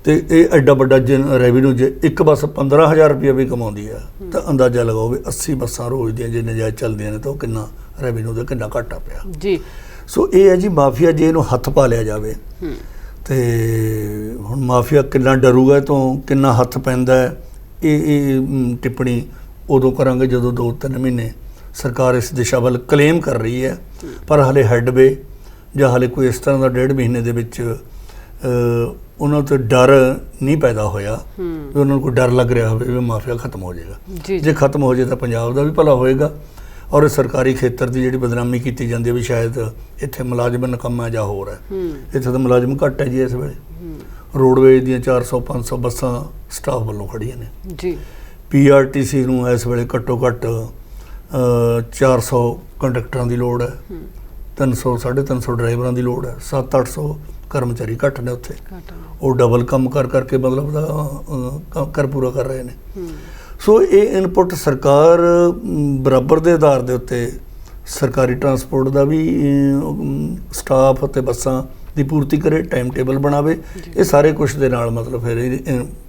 तो ये एडा वड्डा रेवन्यू जे एक बस 15,000 रुपया भी कमाउंदी है तो अंदाजा लगाओ भी 80 बसां रोज़ दियां जे नजायज़ चलदियां ने तो कितना रेवन्यू का कितना घाटा पिया जी। सो ये है जी माफिया जे इहनूं हत्थ पा लिया जाए तो हुण माफिया कितना डरूगा तो कितना हत्थ पैंदा है। ये टिप्पणी उदों करांगे जदों 2-3 महीने सरकार इस दिशा वाल क्लेम कर रही है, पर हाले हैडवे जां हाले कोई इस तरह का 1.5 महीने दे विच उन्होंने तो डर नहीं पैदा होया भी उन्होंने कोई डर लग रहा हो भी माफिया खत्म हो जाएगा। जे खत्म हो जाए तो पंजाब का भी भला होएगा और सरकारी खेतर की जी बदनामी की जाती है भी शायद इत्थे मुलाजम नकम्मा या होर है। इत्थे तो मुलाजम घट है जी इस वेले। रोडवेज दी 400-500 बसां स्टाफ वालों खड़ियां ने जी। PRTC नूं इस वेले घट्टो घट्ट 400 कंडक्टरां की लोड़ है, 300-350 ड्राइवरां की लोड़ है, 700-800 कर्मचारी घट ने उत्थे। वो डबल कम कर करके मतलब कर पूरा कर रहे हैं। सो ये इनपुट सरकार बराबर के आधार के उत्ते सरकारी ट्रांसपोर्ट का भी स्टाफ और बसां की पूर्ति करे, टाइम टेबल बनावे। ये सारे कुछ दे नाल मतलब फिर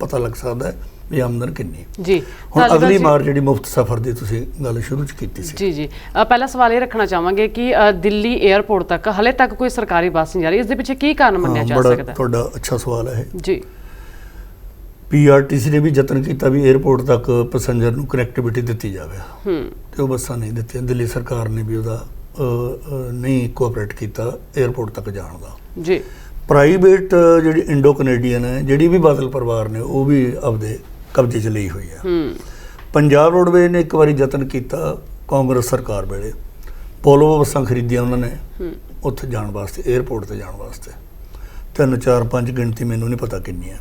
पता लग सकता है भी आमदन कितनी जी। हुण अगली मार जी मुफ्त सफ़र की तुसीं गल शुरू च कीती सी जी जी। पहला सवाल ये रखना चाहांगे कि दिल्ली एयरपोर्ट तक हले तक कोई सरकारी बस नहीं जा रही, इस दे पिछे की कारण मन्निया जा सकदा है? बड़ा तुहाडा अच्छा सवाल है जी। PRTC ने भी यतन किया भी एयरपोर्ट तक पैसेंजर नूं कनैक्टिविटी दी जाए तो बसां नहीं दित्तियां। दिल्ली सरकार ने भी उहदा नहीं कोऑपरेट किया एयरपोर्ट तक जाण दा जी। प्राइवेट जिहड़ी इंडो कनेडियन है जिहड़ी भी बादल परिवार ने वो भी आपदे कब्जे च लई हुई है। पंजाब रोडवेज ने एक बार यतन किया कांग्रेस सरकार वेले, पोलो बसां खरीदियां उन्होंने उत्थे जाण वास्ते, एयरपोर्ट ते जाण वास्ते 3, 4, 5 गिणती मैनूं नहीं पता कितनी है।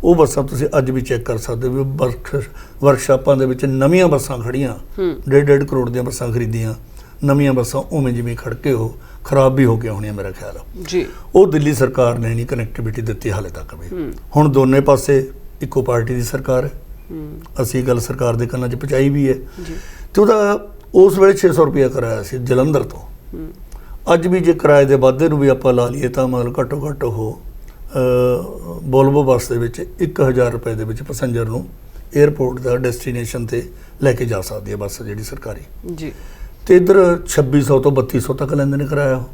वो बसां तुसीं अज भी चैक कर सकते हो भी वर्कशापां दे विच नवीआं बसां खड़ियां 1.5 करोड़ दीआं बसां खरीदियां, नवीआं बसां उवें जिवें खड़के हो खराब भी हो गया होनी मेरा ख्याल जी। वो दिल्ली सरकार ने नहीं कनैक्टिविटी दी हाले तक भी। हुण दोने पासे इक्को पार्टी की सरकार है, असी गल सरकार के कन्नां 'च पहुँचाई भी है तो ਉਸ ਵੇਲੇ 600 ਰੁਪਇਆ ਕਿਰਾਇਆ ਸੀ ਜਲੰਧਰ ਤੋਂ। ਅੱਜ ਵੀ ਜੇ ਕਿਰਾਏ ਦੇ ਵਾਧੇ ਨੂੰ ਵੀ ਆਪਾਂ ਲਾ ਲਈਏ ਤਾਂ ਮਤਲਬ ਘੱਟੋ ਘੱਟ ਉਹ ਵੋਲਵੋ ਬੱਸ ਦੇ ਵਿੱਚ 1000 ਰੁਪਏ ਦੇ ਵਿੱਚ ਪੈਸੇਂਜਰ ਨੂੰ ਏਅਰਪੋਰਟ ਦਾ ਡੈਸਟੀਨੇਸ਼ਨ ਤੇ ਲੈ ਕੇ ਜਾ ਸਕਦੀ ਹੈ ਬੱਸ ਜਿਹੜੀ ਸਰਕਾਰੀ ਜੀ। ਤੇ ਇੱਧਰ 2600 ਤੋਂ 3200 ਤੱਕ ਲੈਂਦੇ ਨੇ ਕਿਰਾਇਆ ਉਹ।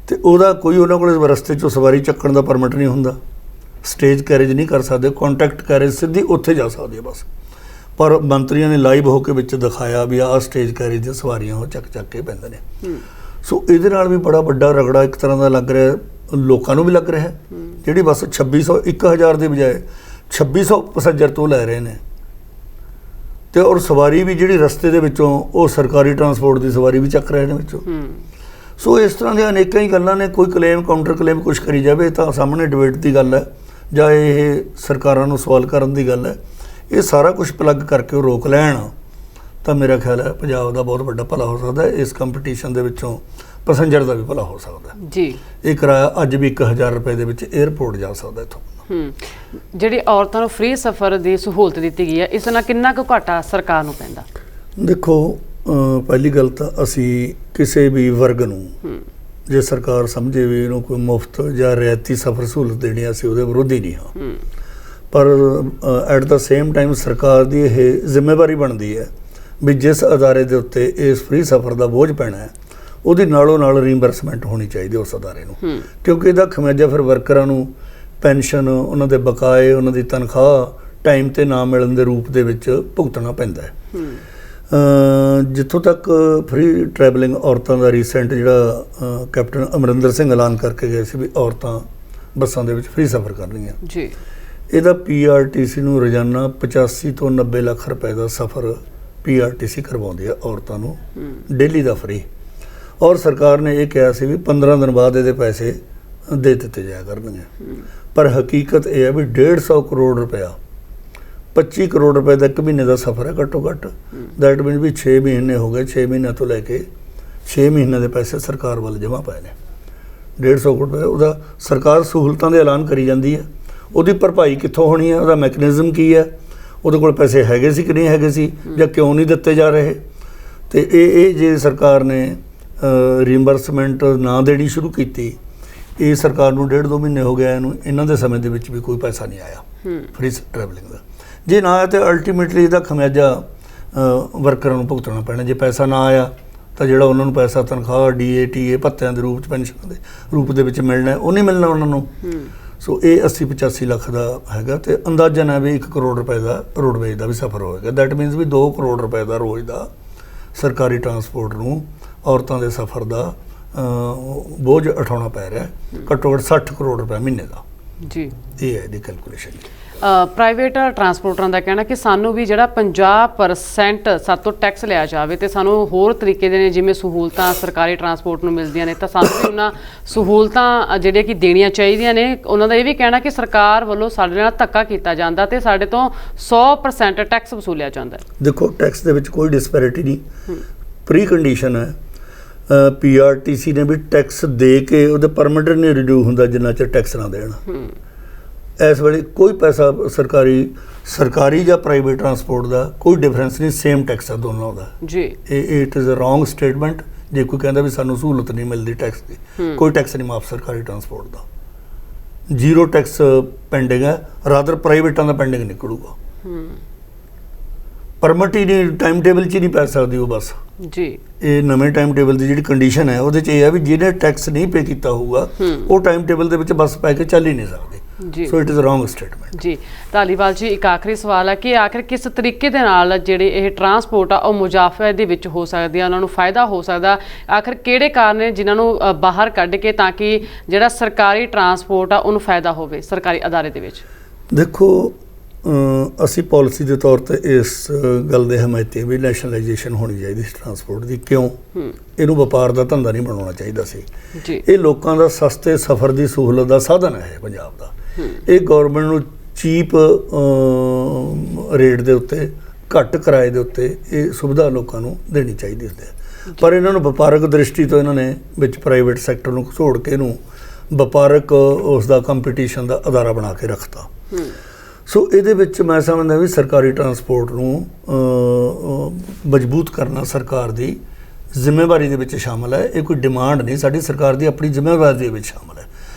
ਤੇ ਉਹਦਾ ਕੋਈ ਉਹਨਾਂ ਕੋਲ ਰਸਤੇ 'ਚੋਂ ਸਵਾਰੀ ਚੱਕਣ ਦਾ ਪਰਮਿਟ ਨਹੀਂ ਹੁੰਦਾ, ਸਟੇਜ ਕੈਰੇਜ ਨਹੀਂ ਕਰ ਸਕਦੇ, ਕੰਟੈਕਟ ਕੈਰੇਜ ਸਿੱਧੀ ਉੱਥੇ ਜਾ ਸਕਦੀ ਹੈ ਬੱਸ। ਪਰ ਮੰਤਰੀਆਂ ਨੇ ਲਾਈਵ ਹੋ ਕੇ ਵਿੱਚ ਦਿਖਾਇਆ ਵੀ ਆਹ ਸਟੇਜ ਕੈਰੇਜ ਦੀਆਂ ਸਵਾਰੀਆਂ ਉਹ ਚੱਕ ਕੇ ਪੈਂਦੇ ਨੇ। ਸੋ ਇਹਦੇ ਨਾਲ ਵੀ ਬੜਾ ਵੱਡਾ ਰਗੜਾ ਇੱਕ ਤਰ੍ਹਾਂ ਦਾ ਲੱਗ ਰਿਹਾ, ਲੋਕਾਂ ਨੂੰ ਵੀ ਲੱਗ ਰਿਹਾ। ਜਿਹੜੀ ਬੱਸ 2600 1000 ਦੇ ਬਜਾਏ 2600 ਪੈਸੇਂਜਰ ਤੋਂ ਲੈ ਰਹੇ ਨੇ, ਤੇ ਔਰ ਸਵਾਰੀ ਵੀ ਜਿਹੜੀ ਰਸਤੇ ਦੇ ਵਿੱਚੋਂ ਉਹ ਸਰਕਾਰੀ ਟਰਾਂਸਪੋਰਟ ਦੀ ਸਵਾਰੀ ਵੀ ਚੱਕ ਰਹੇ ਨੇ ਵਿੱਚੋਂ। ਸੋ ਇਸ ਤਰ੍ਹਾਂ ਦੀਆਂ ਅਨੇਕਾਂ ਹੀ ਗੱਲਾਂ ਨੇ। ਕੋਈ ਕਲੇਮ ਕਾਊਂਟਰ ਕਲੇਮ ਕੁਛ ਕਰੀ ਜਾਵੇ ਤਾਂ ਸਾਹਮਣੇ ਡਿਬੇਟ ਦੀ ਗੱਲ ਹੈ ਜਾਂ ਇਹ ਸਰਕਾਰਾਂ ਨੂੰ ਸਵਾਲ ਕਰਨ ਦੀ ਗੱਲ ਹੈ। ਇਹ ਸਾਰਾ ਕੁਝ ਪਲੱਗ ਕਰਕੇ ਉਹ ਰੋਕ ਲੈਣ ਤਾਂ ਮੇਰਾ ਖਿਆਲ ਹੈ ਪੰਜਾਬ ਦਾ ਬਹੁਤ ਵੱਡਾ ਭਲਾ ਹੋ ਸਕਦਾ ਹੈ। ਇਸ ਕੰਪੀਟੀਸ਼ਨ ਦੇ ਵਿੱਚੋਂ ਪੈਸੇਂਜਰ ਦਾ ਵੀ ਭਲਾ ਹੋ ਸਕਦਾ ਜੀ। ਇਹ ਕਿਰਾਇਆ ਅੱਜ ਵੀ 1000 ਰੁਪਏ ਦੇ ਵਿੱਚ ਏਅਰਪੋਰਟ ਜਾ ਸਕਦਾ ਇੱਥੋਂ। ਜਿਹੜੀ ਔਰਤਾਂ ਨੂੰ ਫ੍ਰੀ ਸਫ਼ਰ ਦੀ ਸਹੂਲਤ ਦਿੱਤੀ ਗਈ ਹੈ, ਇਸ ਨਾਲ ਕਿੰਨਾ ਕੁ ਘਾਟਾ ਸਰਕਾਰ ਨੂੰ ਪੈਂਦਾ? ਦੇਖੋ, ਪਹਿਲੀ ਗੱਲ ਤਾਂ ਅਸੀਂ ਕਿਸੇ ਵੀ ਵਰਗ ਨੂੰ ਜੇ ਸਰਕਾਰ ਸਮਝੇ ਵੀ ਇਹਨੂੰ ਕੋਈ ਮੁਫਤ ਜਾਂ ਰਿਆਇਤੀ ਸਫ਼ਰ ਸਹੂਲਤ ਦੇਣੀ, ਅਸੀਂ ਉਹਦੇ ਵਿਰੋਧੀ ਨਹੀਂ ਹਾਂ। ਪਰ ਐਟ ਦਾ ਸੇਮ ਟਾਈਮ ਸਰਕਾਰ ਦੀ ਇਹ ਜ਼ਿੰਮੇਵਾਰੀ ਬਣਦੀ ਹੈ ਵੀ ਜਿਸ ਅਦਾਰੇ ਦੇ ਉੱਤੇ ਇਸ ਫ੍ਰੀ ਸਫ਼ਰ ਦਾ ਬੋਝ ਪੈਣਾ ਹੈ ਉਹਦੀ ਨਾਲੋਂ ਨਾਲ ਰੀਇੰਬਰਸਮੈਂਟ ਹੋਣੀ ਚਾਹੀਦੀ ਉਸ ਅਦਾਰੇ ਨੂੰ, ਕਿਉਂਕਿ ਇਹਦਾ ਖਮਿਆਜਾ ਫਿਰ ਵਰਕਰਾਂ ਨੂੰ ਪੈਨਸ਼ਨ, ਉਹਨਾਂ ਦੇ ਬਕਾਏ, ਉਹਨਾਂ ਦੀ ਤਨਖਾਹ ਟਾਈਮ 'ਤੇ ਨਾ ਮਿਲਣ ਦੇ ਰੂਪ ਦੇ ਵਿੱਚ ਭੁਗਤਣਾ ਪੈਂਦਾ ਹੈ। ਜਿੱਥੋਂ ਤੱਕ ਫ੍ਰੀ ਟਰੈਵਲਿੰਗ ਔਰਤਾਂ ਦਾ ਰੀਸੈਂਟ ਜਿਹੜਾ ਕੈਪਟਨ ਅਮਰਿੰਦਰ ਸਿੰਘ ਐਲਾਨ ਕਰਕੇ ਗਏ ਸੀ ਵੀ ਔਰਤਾਂ ਬੱਸਾਂ ਦੇ ਵਿੱਚ ਫ੍ਰੀ ਸਫ਼ਰ ਕਰਨਗੀਆਂ ਜੀ, ਇਹਦਾ PRTC ਨੂੰ ਰੋਜ਼ਾਨਾ 85 ਤੋਂ 90 ਲੱਖ ਰੁਪਏ ਦਾ ਸਫ਼ਰ PRTC ਕਰਵਾਉਂਦੀ ਹੈ ਔਰਤਾਂ ਨੂੰ ਡੇਲੀ ਦਾ ਫ੍ਰੀ। ਔਰ ਸਰਕਾਰ ਨੇ ਇਹ ਕਿਹਾ ਸੀ ਵੀ 15 ਦਿਨ ਬਾਅਦ ਇਹਦੇ ਪੈਸੇ ਦੇ ਦਿੱਤੇ ਜਾਇਆ ਕਰਨਗੇ। ਪਰ ਹਕੀਕਤ ਇਹ ਹੈ ਵੀ 150 ਕਰੋੜ ਰੁਪਇਆ 25 ਕਰੋੜ ਰੁਪਏ ਦਾ ਇੱਕ ਮਹੀਨੇ ਦਾ ਸਫ਼ਰ ਹੈ ਘੱਟੋ ਘੱਟ। ਦੈਟ ਮੀਨਸ ਵੀ 6 ਮਹੀਨੇ ਹੋ ਗਏ, 6 ਮਹੀਨਿਆਂ ਤੋਂ ਲੈ ਕੇ 6 ਮਹੀਨਿਆਂ ਦੇ ਪੈਸੇ ਸਰਕਾਰ ਵੱਲ ਜਮ੍ਹਾਂ ਪਏ ਨੇ। 150 ਕਰੋੜ ਰੁਪਏ ਉਹਦਾ ਸਰਕਾਰ ਸਹੂਲਤਾਂ ਦੇ ਐਲਾਨ ਕਰੀ ਜਾਂਦੀ ਹੈ, ਉਹਦੀ ਭਰਪਾਈ ਕਿੱਥੋਂ ਹੋਣੀ ਹੈ, ਉਹਦਾ ਮੈਕੈਨਿਜ਼ਮ ਕੀ ਹੈ, ਉਹਦੇ ਕੋਲ ਪੈਸੇ ਹੈਗੇ ਸੀ ਕਿ ਨਹੀਂ ਹੈਗੇ ਸੀ ਜਾਂ ਕਿਉਂ ਨਹੀਂ ਦਿੱਤੇ ਜਾ ਰਹੇ। ਤੇ ਇਹ ਜੇ ਸਰਕਾਰ ਨੇ ਰੀਇੰਬਰਸਮੈਂਟ ਨਾ ਦੇਣੀ ਸ਼ੁਰੂ ਕੀਤੀ, ਇਹ ਸਰਕਾਰ ਨੂੰ 1.5-2 ਮਹੀਨੇ ਹੋ ਗਏ ਇਹਨੂੰ, ਇਹਨਾਂ ਦੇ ਸਮੇਂ ਦੇ ਵਿੱਚ ਵੀ ਕੋਈ ਪੈਸਾ ਨਹੀਂ ਆਇਆ ਫ੍ਰੀ ਟਰੈਵਲਿੰਗ ਦਾ। ਜੇ ਨਾ ਆਇਆ ਤਾਂ ਅਲਟੀਮੇਟਲੀ ਇਹਦਾ ਖਮਿਆਜਾ ਵਰਕਰਾਂ ਨੂੰ ਭੁਗਤਣਾ ਪੈਣਾ। ਜੇ ਪੈਸਾ ਨਾ ਆਇਆ ਤਾਂ ਜਿਹੜਾ ਉਹਨਾਂ ਨੂੰ ਪੈਸਾ ਤਨਖਾਹ DA TA ਭੱਤਿਆਂ ਦੇ ਰੂਪ 'ਚ ਪੈਨਸ਼ਨ ਦੇ ਰੂਪ ਦੇ ਵਿੱਚ ਮਿਲਣਾ ਉਹ ਨਹੀਂ ਮਿਲਣਾ ਉਹਨਾਂ ਨੂੰ। ਸੋ ਇਹ 80-85 ਲੱਖ ਦਾ ਹੈਗਾ ਤੇ ਅੰਦਾਜ਼ਨ ਹੈ ਵੀ 1 ਕਰੋੜ ਰੁਪਏ ਦਾ ਰੋਡਵੇਜ਼ ਦਾ ਵੀ ਸਫ਼ਰ ਹੋਏਗਾ। ਦੈਟ ਮੀਨਸ ਵੀ 2 ਕਰੋੜ ਰੁਪਏ ਦਾ ਰੋਜ਼ ਦਾ ਸਰਕਾਰੀ ਟਰਾਂਸਪੋਰਟ ਨੂੰ ਔਰਤਾਂ ਦੇ ਸਫ਼ਰ ਦਾ ਬੋਝ ਉਠਾਉਣਾ ਪੈ ਰਿਹਾ, ਘੱਟੋ ਘੱਟ 60 ਕਰੋੜ ਰੁਪਏ ਮਹੀਨੇ ਦਾ ਜੀ। ਇਹ ਹੈ ਇਹਦੀ ਕੈਲਕੂਲੇਸ਼ਨ। ਪ੍ਰਾਈਵੇਟ ਟਰਾਂਸਪੋਰਟਰਾਂ ਦਾ ਕਹਿਣਾ ਕਿ ਸਾਨੂੰ ਵੀ ਜਿਹੜਾ 50% ਸਾਡੇ ਤੋਂ ਟੈਕਸ ਲਿਆ ਜਾਵੇ ਤੇ ਸਾਨੂੰ ਹੋਰ ਤਰੀਕੇ ਦੇ ਨੇ ਜਿਵੇਂ ਸਹੂਲਤਾਂ ਸਰਕਾਰੀ ਟਰਾਂਸਪੋਰਟ ਨੂੰ ਮਿਲਦੀਆਂ ਨੇ ਤਾਂ ਸਾਨੂੰ ਵੀ ਉਹਨਾਂ ਸਹੂਲਤਾਂ ਜਿਹੜੀਆਂ ਕਿ ਦੇਣੀਆਂ ਚਾਹੀਦੀਆਂ ਨੇ। ਉਹਨਾਂ ਦਾ ਇਹ ਵੀ ਕਹਿਣਾ ਕਿ ਸਰਕਾਰ ਵੱਲੋਂ ਸਾਡੇ ਨਾਲ ਧੱਕਾ ਕੀਤਾ ਜਾਂਦਾ ਤੇ ਸਾਡੇ ਤੋਂ 100% ਟੈਕਸ ਵਸੂਲਿਆ ਜਾਂਦਾ। ਦੇਖੋ, ਟੈਕਸ ਦੇ ਵਿੱਚ ਕੋਈ ਡਿਸਪੈਰਿਟੀ ਨਹੀਂ, ਪ੍ਰੀ ਕੰਡੀਸ਼ਨ ਹੈ। PRTC ਨੇ ਵੀ ਟੈਕਸ ਦੇ ਕੇ ਉਹਦੇ ਪਰਮਿਟ ਨਹੀਂ ਰਿਨਿਊ ਹੁੰਦਾ ਜਿੰਨਾ ਚਿਰ ਟੈਕਸ ਨਾ ਦੇਣ। ਇਸ ਵੇਲੇ ਕੋਈ ਪੈਸਾ ਸਰਕਾਰੀ ਜਾਂ ਪ੍ਰਾਈਵੇਟ ਟਰਾਂਸਪੋਰਟ ਦਾ ਕੋਈ ਡਿਫਰੈਂਸ ਨਹੀਂ, ਸੇਮ ਟੈਕਸ ਹੈ ਦੋਨੋਂ ਦਾ ਜੀ। ਇਹ it is a wrong statement. ਜੇ ਕੋਈ ਕਹਿੰਦਾ ਵੀ ਸਾਨੂੰ ਸਹੂਲਤ ਨਹੀਂ ਮਿਲਦੀ ਟੈਕਸ ਦੀ, ਕੋਈ ਟੈਕਸ ਨਹੀਂ ਮਾਫ ਸਰਕਾਰੀ ਟਰਾਂਸਪੋਰਟ ਦਾ। 0 ਟੈਕਸ ਪੈਂਡਿੰਗ ਹੈ, ਰਾਦਰ ਪ੍ਰਾਈਵੇਟਾਂ ਦਾ ਪੈਂਡਿੰਗ ਨਿਕਲੂਗਾ। ਪਰਮਿਟ ਹੀ ਨਹੀਂ, ਟਾਈਮ ਟੇਬਲ 'ਚ ਹੀ ਨਹੀਂ ਪੈ ਸਕਦੀ ਉਹ ਬੱਸ ਜੀ। ਇਹ ਨਵੇਂ ਟਾਈਮ ਟੇਬਲ ਦੀ ਜਿਹੜੀ ਕੰਡੀਸ਼ਨ ਹੈ ਉਹਦੇ 'ਚ ਇਹ ਹੈ ਵੀ ਜਿਹਨੇ ਟੈਕਸ ਨਹੀਂ ਪੇ ਕੀਤਾ ਹੋਊਗਾ ਉਹ ਟਾਈਮ ਟੇਬਲ ਦੇ ਵਿੱਚ ਬੱਸ ਪੈ ਕੇ ਚੱਲ ਹੀ ਨਹੀਂ ਸਕਦੀ ਜੀ। So it is wrong statement ਜੀ। ਧਾਲੀਵਾਲ ਜੀ, ਇੱਕ ਆਖਰੀ ਸਵਾਲ ਹੈ ਕਿ ਆਖਿਰ ਕਿਸ ਤਰੀਕੇ ਦੇ ਨਾਲ ਜਿਹੜੇ ਇਹ ਟਰਾਂਸਪੋਰਟ ਆ ਉਹ ਮੁਜ਼ਾਫੇ ਦੇ ਵਿੱਚ ਹੋ ਸਕਦੀ ਆ, ਉਹਨਾਂ ਨੂੰ ਫਾਇਦਾ ਹੋ ਸਕਦਾ? ਆਖਿਰ ਕਿਹੜੇ ਕਾਰਨ ਨੇ ਜਿਨ੍ਹਾਂ ਨੂੰ ਬਾਹਰ ਕੱਢ ਕੇ ਤਾਂ ਕਿ ਜਿਹੜਾ ਸਰਕਾਰੀ ਟਰਾਂਸਪੋਰਟ ਆ ਉਹਨੂੰ ਫਾਇਦਾ ਹੋਵੇ ਸਰਕਾਰੀ ਅਦਾਰੇ ਦੇ ਵਿੱਚ? ਦੇਖੋ, ਅਸੀਂ ਪਾਲਿਸੀ ਦੇ ਤੌਰ 'ਤੇ ਇਸ ਗੱਲ ਦੇ ਹਮਾਇਤੀ ਵੀ ਨੈਸ਼ਨਲਾਈਜੇਸ਼ਨ ਹੋਣੀ ਚਾਹੀਦੀ ਸੀ ਟਰਾਂਸਪੋਰਟ ਦੀ। ਕਿਉਂ? ਇਹਨੂੰ ਵਪਾਰ ਦਾ ਧੰਦਾ ਨਹੀਂ ਬਣਾਉਣਾ ਚਾਹੀਦਾ ਸੀ। ਇਹ ਲੋਕਾਂ ਦਾ ਸਸਤੇ ਸਫ਼ਰ ਦੀ ਸਹੂਲਤ ਦਾ ਸਾਧਨ ਹੈ ਪੰਜਾਬ ਦਾ। ਇਹ ਗੌਰਮੈਂਟ ਨੂੰ ਚੀਪ ਰੇਟ ਦੇ ਉੱਤੇ, ਘੱਟ ਕਿਰਾਏ ਦੇ ਉੱਤੇ ਇਹ ਸੁਵਿਧਾ ਲੋਕਾਂ ਨੂੰ ਦੇਣੀ ਚਾਹੀਦੀ ਹੁੰਦੀ ਹੈ। ਪਰ ਇਹਨਾਂ ਨੂੰ ਵਪਾਰਕ ਦ੍ਰਿਸ਼ਟੀ ਤੋਂ ਇਹਨਾਂ ਨੇ ਵਿੱਚ ਪ੍ਰਾਈਵੇਟ ਸੈਕਟਰ ਨੂੰ ਘਸੋੜ ਕੇ ਇਹਨੂੰ ਵਪਾਰਕ ਉਸ ਦਾ ਕੰਪੀਟੀਸ਼ਨ ਦਾ ਅਦਾਰਾ ਬਣਾ ਕੇ ਰੱਖਤਾ। ਸੋ ਇਹਦੇ ਵਿੱਚ ਮੈਂ ਸਮਝਦਾ ਵੀ ਸਰਕਾਰੀ ਟਰਾਂਸਪੋਰਟ ਨੂੰ ਮਜ਼ਬੂਤ ਕਰਨਾ ਸਰਕਾਰ ਦੀ ਜ਼ਿੰਮੇਵਾਰੀ ਦੇ ਵਿੱਚ ਸ਼ਾਮਲ ਹੈ। ਇਹ ਕੋਈ ਡਿਮਾਂਡ ਨਹੀਂ, ਸਾਡੀ ਸਰਕਾਰ ਦੀ ਆਪਣੀ ਜ਼ਿੰਮੇਵਾਰੀ ਦੇ ਵਿੱਚ ਸ਼ਾਮਲ ਹੈ।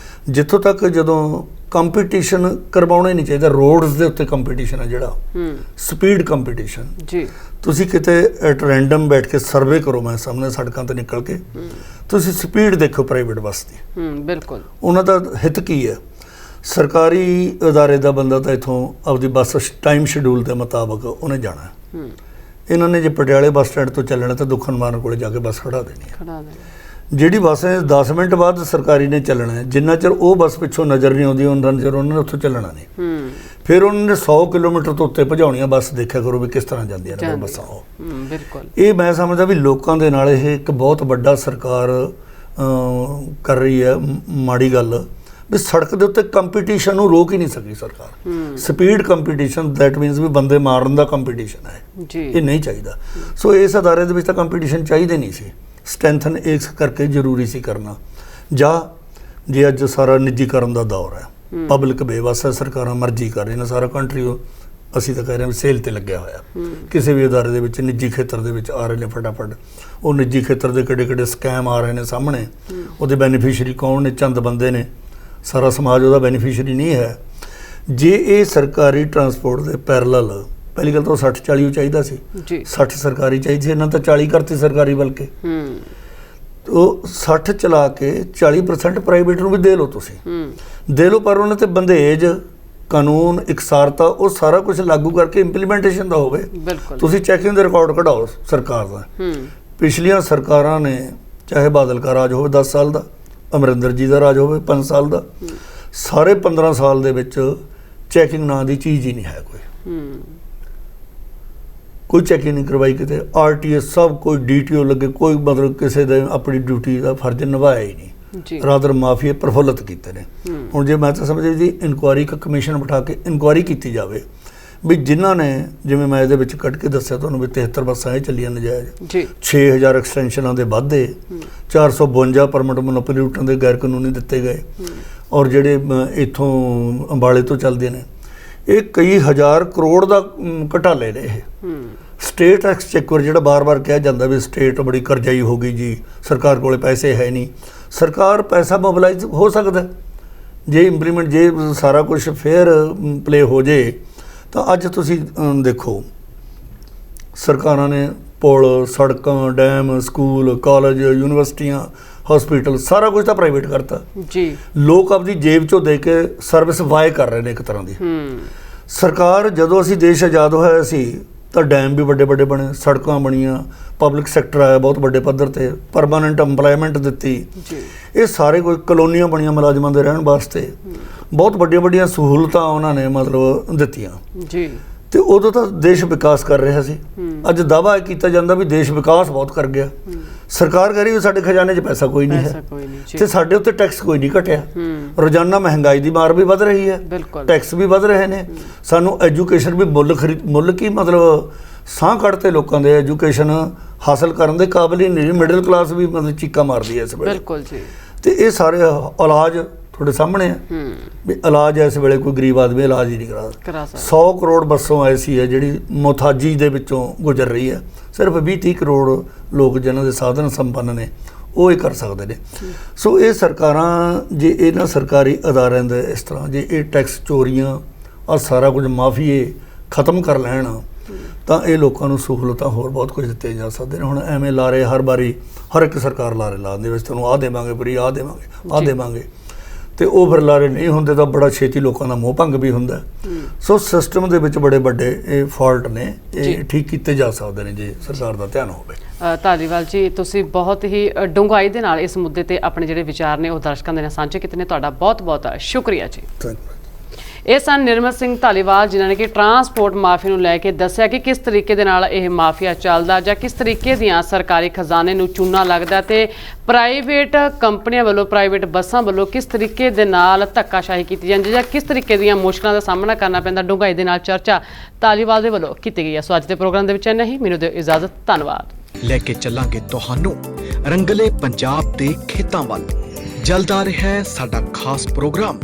ਜਿੱਥੋਂ ਤੱਕ ਜਦੋਂ ਕੰਪੀਟੀਸ਼ਨ ਕਰਵਾਉਣਾ ਹੀ ਨਹੀਂ ਚਾਹੀਦਾ, ਰੋਡਸ ਦੇ ਉੱਤੇ ਕੰਪੀਟੀਸ਼ਨ ਹੈ ਜਿਹੜਾ, ਸਪੀਡ ਕੰਪੀਟੀਸ਼ਨ ਜੀ। ਤੁਸੀਂ ਕਿਤੇ ਐਟ ਰੈਂਡਮ ਬੈਠ ਕੇ ਸਰਵੇ ਕਰੋ, ਮੈਂ ਸਾਹਮਣੇ ਸੜਕਾਂ ਤੇ ਨਿਕਲ ਕੇ ਤੁਸੀਂ ਸਪੀਡ ਦੇਖੋ ਪ੍ਰਾਈਵੇਟ ਬੱਸ ਦੀ, ਬਿਲਕੁਲ ਉਹਨਾਂ ਦਾ ਹਿੱਤ ਕੀ ਹੈ। ਸਰਕਾਰੀ ਅਦਾਰੇ ਦਾ ਬੰਦਾ ਤਾਂ ਇੱਥੋਂ ਆਪਦੀ ਬੱਸ ਟਾਈਮ ਸ਼ਡਿਊਲ ਦੇ ਮੁਤਾਬਕ ਉਹਨੇ ਜਾਣਾ। ਇਹਨਾਂ ਨੇ ਜੇ ਪਟਿਆਲੇ ਬੱਸ ਸਟੈਂਡ ਤੋਂ ਚੱਲਣਾ ਤਾਂ ਦੁੱਖਨ ਮਾਰਨ ਕੋਲੇ ਜਾ ਕੇ ਬੱਸ ਖੜਾ ਦੇਣੀ ਹੈ। ਜਿਹੜੀ ਬੱਸ 10 ਮਿੰਟ ਬਾਅਦ ਸਰਕਾਰੀ ਨੇ ਚੱਲਣਾ ਹੈ, ਜਿੰਨਾ ਚਿਰ ਉਹ ਬੱਸ ਪਿੱਛੋਂ ਨਜ਼ਰ ਨਹੀਂ ਆਉਂਦੀ ਉਹਨਾਂ ਚਿਰ ਉਹਨਾਂ ਨੇ ਉੱਥੋਂ ਚੱਲਣਾ ਨਹੀਂ। ਫਿਰ ਉਹਨਾਂ ਨੇ 100 ਕਿਲੋਮੀਟਰ ਤੋਂ ਉੱਤੇ ਭਜਾਉਣੀਆਂ ਬੱਸ, ਦੇਖਿਆ ਕਰੋ ਵੀ ਕਿਸ ਤਰ੍ਹਾਂ ਜਾਂਦੀਆਂ ਨੇ ਬੱਸਾਂ ਉਹ। ਬਿਲਕੁਲ ਇਹ ਮੈਂ ਸਮਝਦਾ ਵੀ ਲੋਕਾਂ ਦੇ ਨਾਲ ਇਹ ਇੱਕ ਬਹੁਤ ਵੱਡਾ ਸਰਕਾਰ ਕਰ ਰਹੀ ਹੈ ਮਾੜੀ ਗੱਲ, ਵੀ ਸੜਕ ਦੇ ਉੱਤੇ ਕੰਪੀਟੀਸ਼ਨ ਨੂੰ ਰੋਕ ਹੀ ਨਹੀਂ ਸਕੀ ਸਰਕਾਰ। ਸਪੀਡ ਕੰਪੀਟੀਸ਼ਨ ਦੈਟ ਮੀਨਸ ਵੀ ਬੰਦੇ ਮਾਰਨ ਦਾ ਕੰਪੀਟੀਸ਼ਨ ਹੈ, ਇਹ ਨਹੀਂ ਚਾਹੀਦਾ। ਸੋ ਇਸ ਅਦਾਰੇ ਦੇ ਵਿੱਚ ਤਾਂ ਕੰਪੀਟੀਸ਼ਨ ਚਾਹੀਦੇ ਨਹੀਂ ਸੀ, ਸਟਰੈਂਥਨ ਇਸ ਕਰਕੇ ਜ਼ਰੂਰੀ ਸੀ ਕਰਨਾ। ਜਾਂ ਜੇ ਅੱਜ ਸਾਰਾ ਨਿੱਜੀਕਰਨ ਦਾ ਦੌਰ ਹੈ, ਪਬਲਿਕ ਬੇਵਸ ਹੈ, ਸਰਕਾਰਾਂ ਮਰਜ਼ੀ ਕਰ ਰਹੀਆਂ ਨੇ, ਸਾਰਾ ਕੰਟਰੀ ਅਸੀਂ ਤਾਂ ਕਹਿ ਰਹੇ ਹਾਂ ਸੇਲ ਤੇ ਲੱਗਿਆ ਹੋਇਆ। ਕਿਸੇ ਵੀ ਅਦਾਰੇ ਦੇ ਵਿੱਚ ਨਿੱਜੀ ਖੇਤਰ ਦੇ ਵਿੱਚ ਆ ਰਹੇ ਨੇ ਫਟਾਫਟ, ਉਹ ਨਿੱਜੀ ਖੇਤਰ ਦੇ ਕਿਹੜੇ ਕਿਹੜੇ ਸਕੈਮ ਆ ਰਹੇ ਨੇ ਸਾਹਮਣੇ, ਉਹਦੇ ਬੈਨੀਫੀਸ਼ਰੀ ਕੌਣ ਨੇ, ਚੰਦ ਬੰਦੇ ਨੇ, ਸਾਰਾ ਸਮਾਜ ਉਹਦਾ ਬੈਨੀਫੀਸ਼ਰੀ ਨਹੀਂ ਹੈ। ਜੇ ਇਹ ਸਰਕਾਰੀ ਟਰਾਂਸਪੋਰਟ ਦੇ ਪੈਰਲਲ, ਪਹਿਲੀ ਗੱਲ ਤਾਂ 60-40 ਚਾਹੀਦਾ ਸੀ, 60 ਸਰਕਾਰੀ ਚਾਹੀਦੀ ਸੀ, ਇਹਨਾਂ ਤਾਂ 40 ਕਰਤੀ ਸਰਕਾਰੀ, ਬਲਕਿ ਉਹ 60 ਚਲਾ ਕੇ 40% ਪ੍ਰਾਈਵੇਟ ਨੂੰ ਵੀ ਦੇ ਲਓ, ਤੁਸੀਂ ਦੇ ਲਓ, ਪਰ ਉਹਨਾਂ ਤੇ ਬੰਦੇਜ ਕਾਨੂੰਨ ਇਕਸਾਰਤਾ ਉਹ ਸਾਰਾ ਕੁਝ ਲਾਗੂ ਕਰਕੇ ਇੰਪਲੀਮੈਂਟੇਸ਼ਨ ਦਾ ਹੋਵੇ। ਤੁਸੀਂ ਚੈਕਿੰਗ ਦੇ ਰਿਕਾਰਡ ਕਢਾਓ ਸਰਕਾਰ ਦਾ। ਪਿਛਲੀਆਂ ਸਰਕਾਰਾਂ ਨੇ, ਚਾਹੇ ਬਾਦਲ ਦਾ ਰਾਜ ਹੋਵੇ 10 ਸਾਲ ਦਾ, ਅਮਰਿੰਦਰ ਜੀ ਦਾ ਰਾਜ ਹੋਵੇ 5 ਸਾਲ ਦਾ, ਸਾਰੇ 15 ਸਾਲ ਦੇ ਵਿੱਚ ਚੈਕਿੰਗ ਨਾਂ ਦੀ ਚੀਜ਼ ਹੀ ਨਹੀਂ ਹੈ। ਕੋਈ ਚੈਕਿੰਗ ਨਹੀਂ ਕਰਵਾਈ ਕਿਤੇ, RTO ਸਭ ਕੋਈ DTO ਲੱਗੇ, ਕੋਈ ਮਤਲਬ ਕਿਸੇ ਦੇ ਆਪਣੀ ਡਿਊਟੀ ਦਾ ਫਰਜ਼ ਨਿਭਾਇਆ ਹੀ ਨਹੀਂ। ਰਾਦਰ ਮਾਫੀਆ ਪ੍ਰਫੁੱਲਤ ਕੀਤੇ ਨੇ। ਹੁਣ ਜੇ ਮੈਂ ਤਾਂ ਸਮਝਦਾ ਜੀ ਇਨਕੁਆਇਰੀ ਇੱਕ ਕਮਿਸ਼ਨ ਬਿਠਾ ਕੇ ਇਨਕੁਆਇਰੀ ਕੀਤੀ ਜਾਵੇ ਵੀ ਜਿਨ੍ਹਾਂ ਨੇ, ਜਿਵੇਂ ਮੈਂ ਇਹਦੇ ਵਿੱਚ ਕੱਢ ਕੇ ਦੱਸਿਆ ਤੁਹਾਨੂੰ ਵੀ 73 ਬੱਸਾਂ ਇਹ ਚੱਲੀਆਂ ਨਜਾਇਜ਼, 6000 ਐਕਸਟੈਂਸ਼ਨਾਂ ਦੇ ਵਾਧੇ, 452 ਪਰਮਿਟ ਮੋਨੋਪੋਲਿਊਟਾਂ ਦੇ ਗੈਰ ਕਾਨੂੰਨੀ ਦਿੱਤੇ ਗਏ, ਔਰ ਜਿਹੜੇ ਇੱਥੋਂ ਅੰਬਾਲੇ ਤੋਂ ਚੱਲਦੇ ਨੇ ਇਹ ਕਈ ਹਜ਼ਾਰ ਕਰੋੜ ਦਾ ਘਟਾਲੇ ਨੇ। ਇਹ ਸਟੇਟ ਐਕਸਚੇਕਰ ਜਿਹੜਾ ਬਾਰ-ਬਾਰ ਕਿਹਾ ਜਾਂਦਾ ਵੀ ਸਟੇਟ ਬੜੀ ਕਰਜ਼ਾਈ ਹੋ ਗਈ ਜੀ, ਸਰਕਾਰ ਕੋਲੇ ਪੈਸੇ ਹੈ ਨਹੀਂ। ਸਰਕਾਰ ਪੈਸਾ ਮੋਬਿਲਾਈਜ਼ ਹੋ ਸਕਦਾ ਜੇ ਇੰਪਲੀਮੈਂਟ, ਜੇ ਸਾਰਾ ਕੁਝ ਫੇਅਰ ਪਲੇ ਹੋ ਜੇ ਤਾਂ ਅੱਜ ਤੁਸੀਂ ਦੇਖੋ ਸਰਕਾਰਾਂ ਨੇ ਪੁਲ, ਸੜਕਾਂ, ਡੈਮ, ਸਕੂਲ, ਕਾਲਜ, ਯੂਨੀਵਰਸਿਟੀਆਂ, ਹਸਪੀਟਲ ਸਾਰਾ ਕੁਝ ਤਾਂ ਪ੍ਰਾਈਵੇਟ ਕਰਤਾ ਜੀ। ਲੋਕ ਆਪਦੀ ਜੇਬ ਚੋਂ ਦੇ ਕੇ ਸਰਵਿਸ ਵਾਏ ਕਰ ਰਹੇ ਨੇ ਇੱਕ ਤਰ੍ਹਾਂ ਦੀ। ਸਰਕਾਰ, ਜਦੋਂ ਅਸੀਂ ਦੇਸ਼ ਆਜ਼ਾਦ ਹੋਇਆ ਸੀ ਤਾਂ ਡੈਮ ਵੀ ਵੱਡੇ ਵੱਡੇ ਬਣੇ, ਸੜਕਾਂ ਬਣੀਆਂ, ਪਬਲਿਕ ਸੈਕਟਰ ਆਇਆ ਬਹੁਤ ਵੱਡੇ ਪੱਧਰ ਤੇ, ਪਰਮਾਨੈਂਟ ਐਮਪਲੋਇਮੈਂਟ ਦਿੱਤੀ, ਇਹ ਸਾਰੇ ਕੋਈ ਕਲੋਨੀਆਂ ਬਣੀਆਂ ਮੁਲਾਜ਼ਮਾਂ ਦੇ ਰਹਿਣ ਵਾਸਤੇ, ਬਹੁਤ ਵੱਡੀਆਂ ਵੱਡੀਆਂ ਸਹੂਲਤਾਂ ਉਹਨਾਂ ਨੇ ਮਤਲਬ ਦਿੱਤੀਆਂ ਜੀ। ਤੇ ਉਦੋਂ ਤਾਂ ਦੇਸ਼ ਵਿਕਾਸ ਕਰ ਰਿਹਾ ਸੀ। ਅੱਜ ਦਾਅਵਾ ਕੀਤਾ ਜਾਂਦਾ ਵੀ ਦੇਸ਼ ਵਿਕਾਸ ਬਹੁਤ ਕਰ ਗਿਆ। ਸਰਕਾਰ ਕਹਿ ਰਹੀ ਵੀ ਸਾਡੇ ਖਜ਼ਾਨੇ 'ਚ ਪੈਸਾ ਕੋਈ ਨਹੀਂ ਹੈ ਤੇ ਸਾਡੇ ਉੱਤੇ ਟੈਕਸ ਕੋਈ ਨਹੀਂ ਘਟਿਆ। ਰੋਜ਼ਾਨਾ ਮਹਿੰਗਾਈ ਦੀ ਮਾਰ ਵੀ ਵੱਧ ਰਹੀ ਹੈ, ਟੈਕਸ ਵੀ ਵੱਧ ਰਹੇ ਨੇ, ਸਾਨੂੰ ਐਜੂਕੇਸ਼ਨ ਵੀ ਮੁੱਲ ਕੀ ਮਤਲਬ ਸਾਹ ਕੱਢਤੇ ਲੋਕਾਂ ਦੇ, ਐਜੂਕੇਸ਼ਨ ਹਾਸਲ ਕਰਨ ਦੇ ਕਾਬਲ ਹੀ ਨਹੀਂ, ਮਿਡਲ ਕਲਾਸ ਵੀ ਮਤਲਬ ਚੀਕਾਂ ਮਾਰਦੀ ਹੈ ਇਸ ਵੇਲੇ। ਬਿਲਕੁਲ ਜੀ। ਤੇ ਇਹ ਸਾਰੇ ਇਲਾਜ ਤੁਹਾਡੇ ਸਾਹਮਣੇ ਹੈ ਵੀ ਇਲਾਜ ਇਸ ਵੇਲੇ ਕੋਈ ਗਰੀਬ ਆਦਮੀ ਇਲਾਜ ਹੀ ਨਹੀਂ ਕਰਾ ਸਕਦਾ। 100 ਕਰੋੜ ਬੱਸੋਂ ਐਸੀ ਹੈ ਜਿਹੜੀ ਮੁਥਾਜੀ ਦੇ ਵਿੱਚੋਂ ਗੁਜ਼ਰ ਰਹੀ ਹੈ, ਸਿਰਫ 20-30 ਕਰੋੜ ਲੋਕ ਜਿਨ੍ਹਾਂ ਦੇ ਸਾਧਨ ਸੰਪੰਨ ਨੇ ਉਹ ਇਹ ਕਰ ਸਕਦੇ ਨੇ। ਸੋ ਇਹ ਸਰਕਾਰਾਂ ਜੇ ਇਹਨਾਂ ਸਰਕਾਰੀ ਅਦਾਰਿਆਂ ਦੇ ਇਸ ਤਰ੍ਹਾਂ ਜੇ ਇਹ ਟੈਕਸ ਚੋਰੀਆਂ ਆ ਸਾਰਾ ਕੁਝ ਮਾਫੀਏ ਖਤਮ ਕਰ ਲੈਣ ਤਾਂ ਇਹ ਲੋਕਾਂ ਨੂੰ ਸਹੂਲਤਾਂ ਹੋਰ ਬਹੁਤ ਕੁਝ ਦਿੱਤੇ ਜਾ ਸਕਦੇ ਨੇ। ਹੁਣ ਐਵੇਂ ਲਾਰੇ ਹਰ ਵਾਰੀ ਹਰ ਇੱਕ ਸਰਕਾਰ ਲਾਰੇ ਲਾਉਂਦੇ ਵਿੱਚ ਤੁਹਾਨੂੰ ਆਹ ਦੇਵਾਂਗੇ, ਫਰੀ ਆਹ ਦੇਵਾਂਗੇ, ਆਹ ਦੇਵਾਂਗੇ, ਤੇ ਉਹ ਫਿਰ ਲਾਰੇ ਨਹੀਂ ਹੁੰਦੇ ਤਾਂ ਬੜਾ ਛੇਤੀ ਲੋਕਾਂ ਦਾ ਮੋਹ ਭੰਗ ਵੀ ਹੁੰਦਾ। ਸੋ ਸਿਸਟਮ ਦੇ ਵਿੱਚ ਬੜੇ ਵੱਡੇ ਇਹ ਫਾਲਟ ਨੇ, ਇਹ ਠੀਕ ਕੀਤੇ ਜਾ ਸਕਦੇ ਨੇ ਜੇ ਸਰਕਾਰ ਦਾ ਧਿਆਨ ਹੋਵੇ। ਧਾਲੀਵਾਲ ਜੀ, ਤੁਸੀਂ ਬਹੁਤ ਹੀ ਡੂੰਘਾਈ ਦੇ ਨਾਲ ਇਸ ਮੁੱਦੇ ਤੇ ਆਪਣੇ ਜਿਹੜੇ ਵਿਚਾਰ ਨੇ ਉਹ ਦਰਸ਼ਕਾਂ ਦੇ ਨਾਲ ਸਾਂਝੇ ਕੀਤੇ ਨੇ। ਤੁਹਾਡਾ ਬਹੁਤ ਬਹੁਤ ਸ਼ੁਕਰੀਆ ਜੀ। ਇਹ ਸਨ ਨਿਰਮਲ ਸਿੰਘ ਧਾਲੀਵਾਲ, ਜਿਨ੍ਹਾਂ ਨੇ ਕਿ ਟਰਾਂਸਪੋਰਟ ਮਾਫੀਆ ਨੂੰ ਲੈ ਕੇ ਦੱਸਿਆ ਕਿ ਕਿਸ ਤਰੀਕੇ ਦੇ ਨਾਲ ਇਹ ਮਾਫੀਆ ਚੱਲਦਾ ਜਾਂ ਕਿਸ ਤਰੀਕੇ ਦੀਆਂ ਸਰਕਾਰੀ ਖਜ਼ਾਨੇ ਨੂੰ ਚੂਨਾ ਲੱਗਦਾ ਤੇ ਪ੍ਰਾਈਵੇਟ ਕੰਪਨੀਆਂ ਵੱਲੋਂ, ਪ੍ਰਾਈਵੇਟ ਬੱਸਾਂ ਵੱਲੋਂ ਕਿਸ ਤਰੀਕੇ ਦੇ ਨਾਲ ਧੱਕਾਸ਼ਾਹੀ ਕੀਤੀ ਜਾਂਦੀ ਜਾਂ ਕਿਸ ਤਰੀਕੇ ਦੀਆਂ ਮੁਸ਼ਕਲਾਂ ਦਾ ਸਾਹਮਣਾ ਕਰਨਾ ਪੈਂਦਾ। ਡੂੰਘਾਈ ਦੇ ਨਾਲ ਚਰਚਾ ਧਾਲੀਵਾਲ ਦੇ ਵੱਲੋਂ ਕੀਤੀ ਗਈ ਹੈ। ਸੋ ਅੱਜ ਦੇ ਪ੍ਰੋਗਰਾਮ ਦੇ ਵਿੱਚ ਇੰਨਾ ਹੀ। ਮੈਨੂੰ ਦਿਓ ਇਜਾਜ਼ਤ। ਧੰਨਵਾਦ। ਲੈ ਕੇ ਚੱਲਾਂਗੇ ਤੁਹਾਨੂੰ ਰੰਗਲੇ ਪੰਜਾਬ ਦੇ ਖੇਤਾਂ ਵੱਲ। ਜਲਦ ਆ ਰਿਹਾ ਹੈ ਸਾਡਾ ਖਾਸ programme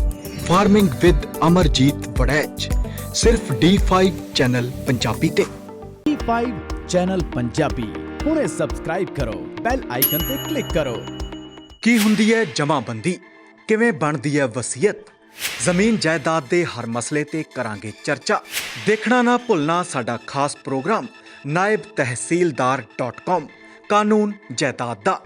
farming with Amarjit Waraich. ਸਿਰਫ D5 ਚੈਨਲ ਪੰਜਾਬੀ ਤੇ। D5 ਚੈਨਲ ਪੰਜਾਬੀ ਹੁਣੇ ਸਬਸਕ੍ਰਾਈਬ ਕਰੋ, ਬੈਲ ਆਈਕਨ ਤੇ ਕਲਿੱਕ ਕਰੋ। ਕੀ ਹੁੰਦੀ ਹੈ ਜਮ੍ਹਾਂਬੰਦੀ, ਕਿਵੇਂ ਬਣਦੀ ਹੈ ਵਸੀਅਤ, ਜ਼ਮੀਨ ਜਾਇਦਾਦ ਦੇ ਹਰ ਮਸਲੇ ਤੇ ਕਰਾਂਗੇ ਚਰਚਾ। ਦੇਖਣਾ ਨਾ ਭੁੱਲਣਾ ਸਾਡਾ ਖਾਸ ਪ੍ਰੋਗਰਾਮ naibtehsildar.com ਕਾਨੂੰਨ ਜਾਇਦਾਦ ਦਾ।